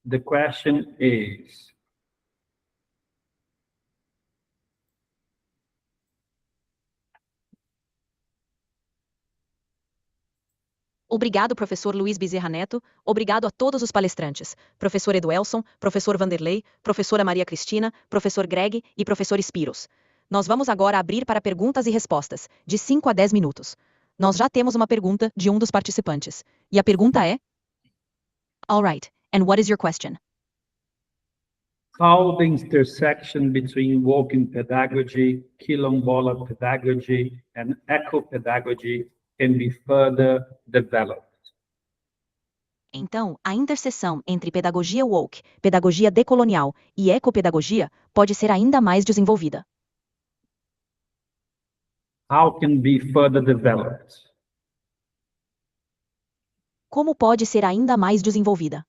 the question is, Obrigado, professor Luiz Bezerra Neto. Obrigado a todos os palestrantes. Professor Eduelson, professor Vanderlei, professora Maria Cristina, professor Greg e professor Spiros. Nós vamos agora abrir para perguntas e respostas, de 5 a 10 minutos. Nós já temos uma pergunta de um dos participantes. E a pergunta é: All right, and what is your question? How the intersection between woke pedagogy, quilombola pedagogy, and eco-pedagogy can be further developed. Então, a interseção entre pedagogia woke, pedagogia decolonial e ecopedagogia pode ser ainda mais desenvolvida. How can be further developed? Como pode ser ainda mais desenvolvida?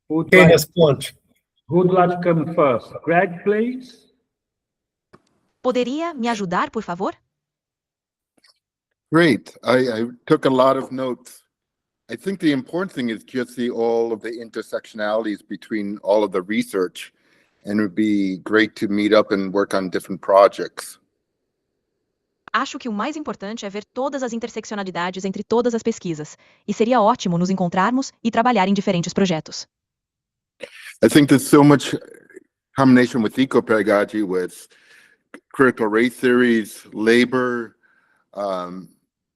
Who'd Quem like, responde? who'd like to come first? Greg, please. Poderia me ajudar, por favor? Great. I took a lot of notes. I think the important thing is just see all of the intersectionalities between all of the research, and it would be great to meet up and work on different projects. Acho que o mais importante é ver todas as interseccionalidades entre todas as pesquisas, e seria ótimo nos encontrarmos e trabalhar em diferentes projetos. I think there's so much combination with eco-pedagogy, with critical race theories, labor,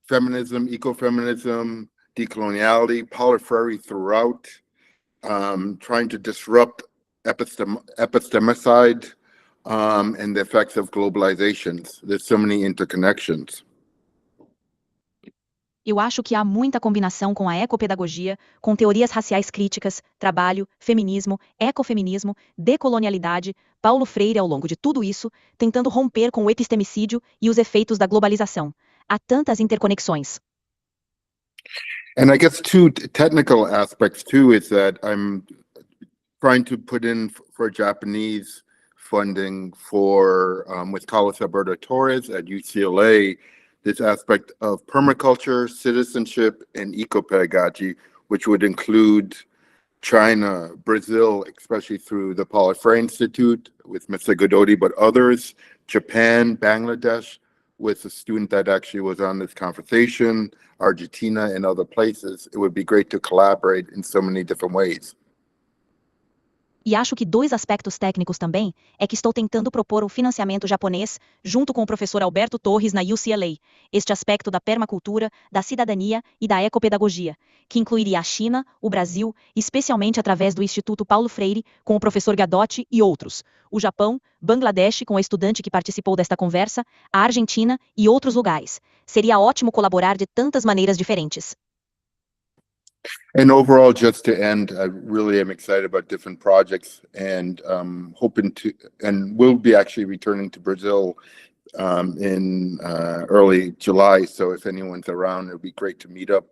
feminism, ecofeminism, decoloniality, Paulo Freire throughout, trying to disrupt epistemicide, and the effects of globalizations. There's so many interconnections. Eu acho que há muita combinação com a ecopedagogia, com teorias raciais críticas, trabalho, feminismo, ecofeminismo, decolonialidade, Paulo Freire ao longo de tudo isso, tentando romper com o epistemicídio e os efeitos da globalização. Há tantas interconexões. And I guess two technical aspects too is that I'm trying to put in for Japanese funding for, with Carlos Alberto Torres at UCLA, this aspect of permaculture, citizenship, and eco-pedagogy, which would include China, Brazil, especially through the Paulo Freire Institute with Mr. Godoti, but others, Japan, Bangladesh, with a student that actually was on this conversation, Argentina, and other places. It would be great to collaborate in so many different ways. E acho que dois aspectos técnicos também é que estou tentando propor um financiamento japonês junto com o professor Alberto Torres na UCLA, este aspecto da permacultura, da cidadania e da ecopedagogia, que incluiria a China, o Brasil, especialmente através do Instituto Paulo Freire, com o professor Gadotti e outros, o Japão, Bangladesh com a estudante que participou desta conversa, a Argentina e outros lugares. Seria ótimo colaborar de tantas maneiras diferentes. And overall, just to end, I really am excited about different projects and hoping to, and we'll be actually returning to Brazil in early July. So if anyone's around, it'll be great to meet up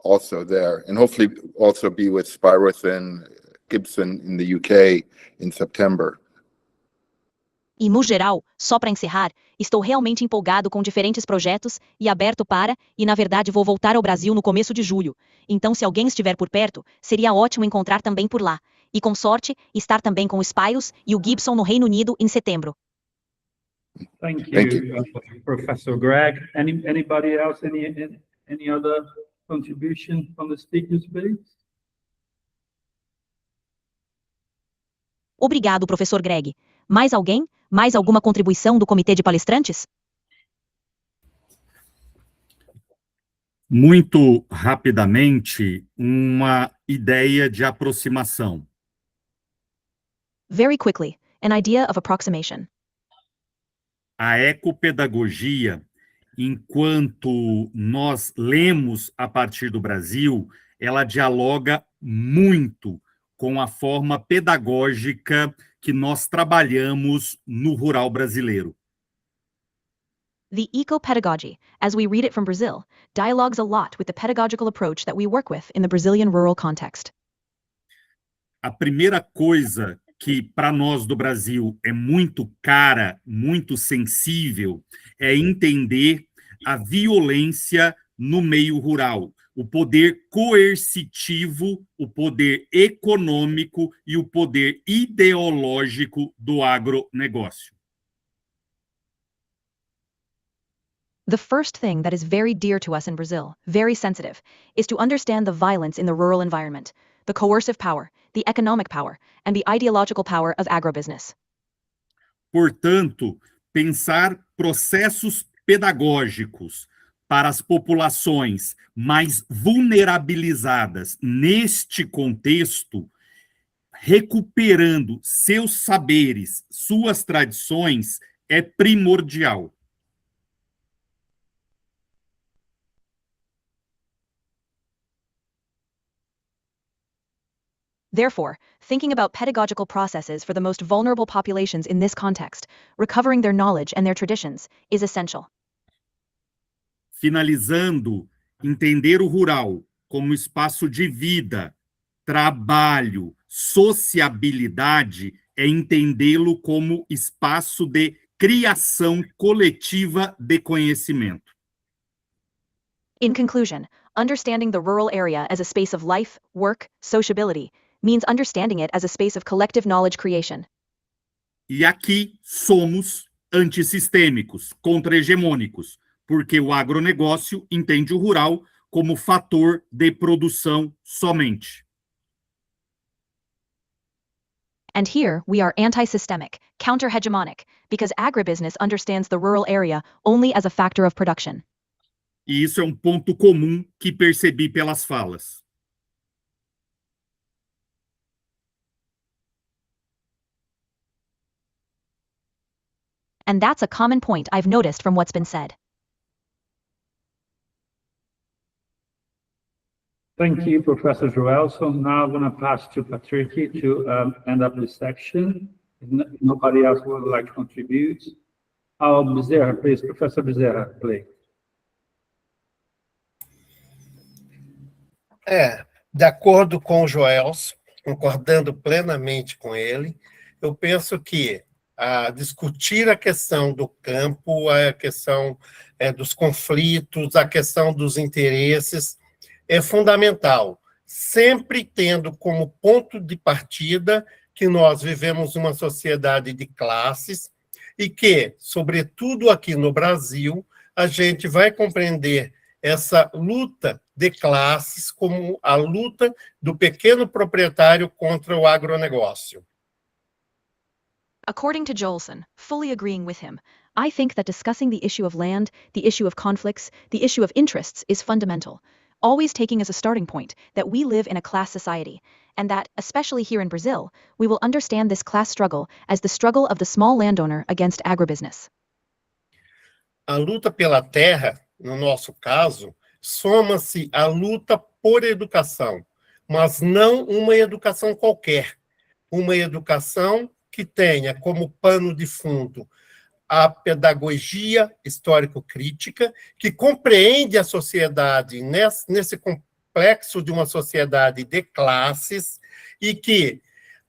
also there, and hopefully also be with Spyroth and Gibson in the UK in September. E, no geral, só para encerrar, estou realmente empolgado com diferentes projetos e aberto para, e na verdade vou voltar ao Brasil no começo de julho. Então, se alguém estiver por perto, seria ótimo encontrar também por lá. E com sorte, estar também com o Spyros e o Gibson no Reino Unido em setembro. Thank Thank you, Professor Greg. Anybody else? Any other contribution from the speakers, please? Obrigado, professor Greg. Mais alguém? Mais alguma contribuição do comitê de palestrantes? Muito rapidamente, uma ideia de aproximação. Very quickly, an idea of approximation. A ecopedagogia, enquanto nós lemos a partir do Brasil, ela dialoga muito com a forma pedagógica que nós trabalhamos no rural brasileiro. The eco-pedagogy, as we read it from Brazil, dialogues a lot with the pedagogical approach that we work with in the Brazilian rural context. A primeira coisa que para nós do Brasil é muito cara, muito sensível, é entender a violência no meio rural, o poder coercitivo, o poder econômico e o poder ideológico do agronegócio. The first thing that is very dear to us in Brazil, very sensitive, is to understand the violence in the rural environment, the coercive power, the economic power, and the ideological power of agribusiness. Portanto, pensar processos pedagógicos para as populações mais vulnerabilizadas neste contexto, recuperando seus saberes, suas tradições, é primordial. Therefore, thinking about pedagogical processes for the most vulnerable populations in this context, recovering their knowledge and their traditions, is essential. Finalizando, entender o rural como espaço de vida, trabalho, sociabilidade, é entendê-lo como espaço de criação coletiva de conhecimento. In conclusion, understanding the rural area as a space of life, work, sociability, means understanding it as a space of collective knowledge creation. E aqui somos antissistêmicos, contra-hegemônicos, porque o agronegócio entende o rural como fator de produção somente. And here, we are anti-systemic, counter-hegemonic, because agribusiness understands the rural area only as a factor of production. E isso é um ponto comum que percebi pelas falas. And that's a common point I've noticed from what's been said. Thank you, Professor Joel. So now I'm going to pass to Patricky to end up this section. If nobody else would like to contribute. Bezerra, please, Professor Bezerra, please. De acordo com o Joelson, concordando plenamente com ele, eu penso que discutir a questão do campo, a questão dos conflitos, a questão dos interesses, é fundamental, sempre tendo como ponto de partida que nós vivemos uma sociedade de classes e que, sobretudo aqui no Brasil, a gente vai compreender essa luta de classes como a luta do pequeno proprietário contra o agronegócio. According to Joelson, fully agreeing with him, I think that discussing the issue of land, the issue of conflicts, the issue of interests is fundamental, always taking as a starting point that we live in a class society, and that, especially here in Brazil, we will understand this class struggle as the struggle of the small landowner against agribusiness. A luta pela terra, no nosso caso, soma-se à luta por educação, mas não uma educação qualquer, uma educação que tenha como pano de fundo a pedagogia histórico-crítica, que compreende a sociedade nesse complexo de uma sociedade de classes e que,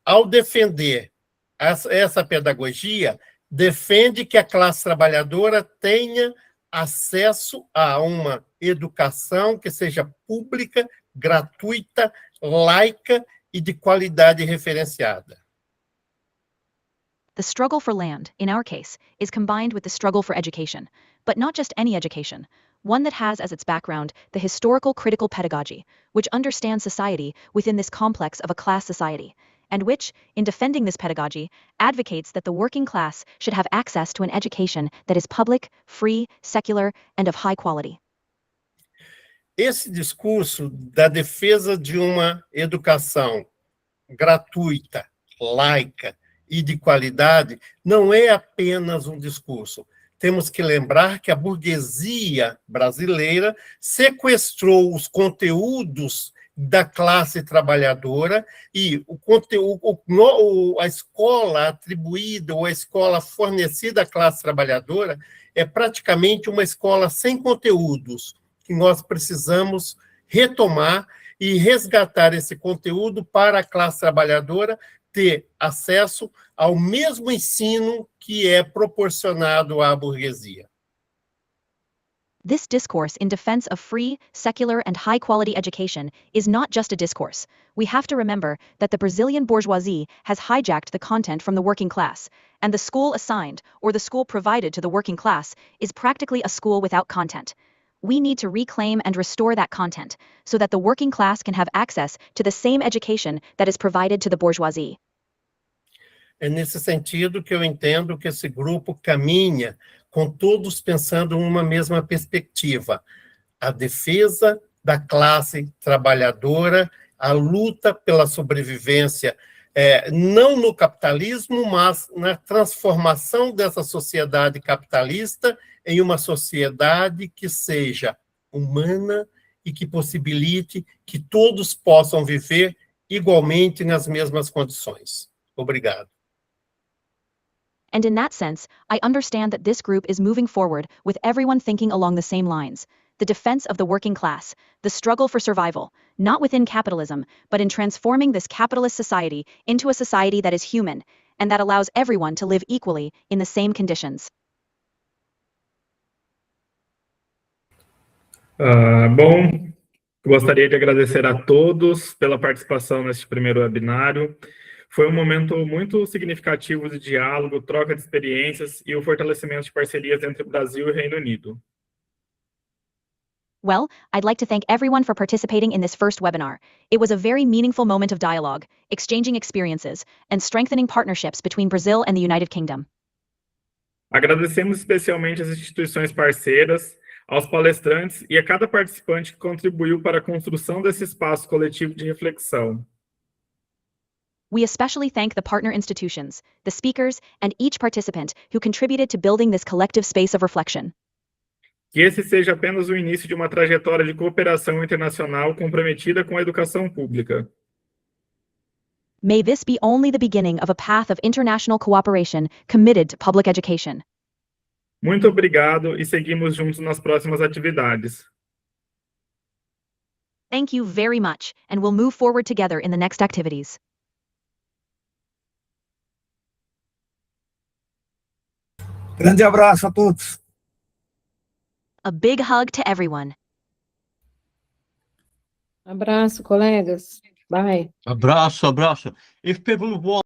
ao defender essa pedagogia, defende que a classe trabalhadora tenha acesso a uma educação que seja pública, gratuita, laica e de qualidade referenciada. The struggle for land, in our case, is combined with the struggle for education, but not just any education, one that has as its background the historical critical pedagogy, which understands society within this complex of a class society, and which, in defending this pedagogy, advocates that the working class should have access to an education that is public, free, secular, and of high quality. Esse discurso da defesa de uma educação gratuita, laica e de qualidade não é apenas um discurso. Temos que lembrar que a burguesia brasileira sequestrou os conteúdos da classe trabalhadora e o conteúdo, a escola atribuída ou a escola fornecida à classe trabalhadora é praticamente uma escola sem conteúdos, que nós precisamos retomar e resgatar esse conteúdo para a classe trabalhadora ter acesso ao mesmo ensino que é proporcionado à burguesia. This discourse in defense of free, secular, and high-quality education is not just a discourse. We have to remember that the Brazilian bourgeoisie has hijacked the content from the working class, and the school assigned, or the school provided to the working class, is practically a school without content. We need to reclaim and restore that content, so that the working class can have access to the same education that is provided to the bourgeoisie. É nesse sentido que eu entendo que esse grupo caminha com todos pensando em uma mesma perspectiva, a defesa da classe trabalhadora, a luta pela sobrevivência, não no capitalismo, mas na transformação dessa sociedade capitalista em uma sociedade que seja humana e que possibilite que todos possam viver igualmente nas mesmas condições. Obrigado. And in that sense, I understand that this group is moving forward with everyone thinking along the same lines. The defense of the working class, the struggle for survival, not within capitalism, but in transforming this capitalist society into a society that is human, and that allows everyone to live equally in the same conditions. Bom, gostaria de agradecer a todos pela participação neste primeiro webinário. Foi um momento muito significativo de diálogo, troca de experiências e o fortalecimento de parcerias entre o Brasil e o Reino Unido. Well, I'd like to thank everyone for participating in this first webinar. It was a very meaningful moment of dialogue, exchanging experiences, and strengthening partnerships between Brazil and the United Kingdom. Agradecemos especialmente às instituições parceiras, aos palestrantes e a cada participante que contribuiu para a construção desse espaço coletivo de reflexão. We especially thank the partner institutions, the speakers, and each participant who contributed to building this collective space of reflection. Que esse seja apenas o início de uma trajetória de cooperação internacional comprometida com a educação pública. May this be only the beginning of a path of international cooperation committed to public education. Muito obrigado e seguimos juntos nas próximas atividades. Thank you very much, and we'll move forward together in the next activities. Grande abraço a todos. A big hug to everyone. Abraço, colegas. Bye. Abraço, abraço. If people want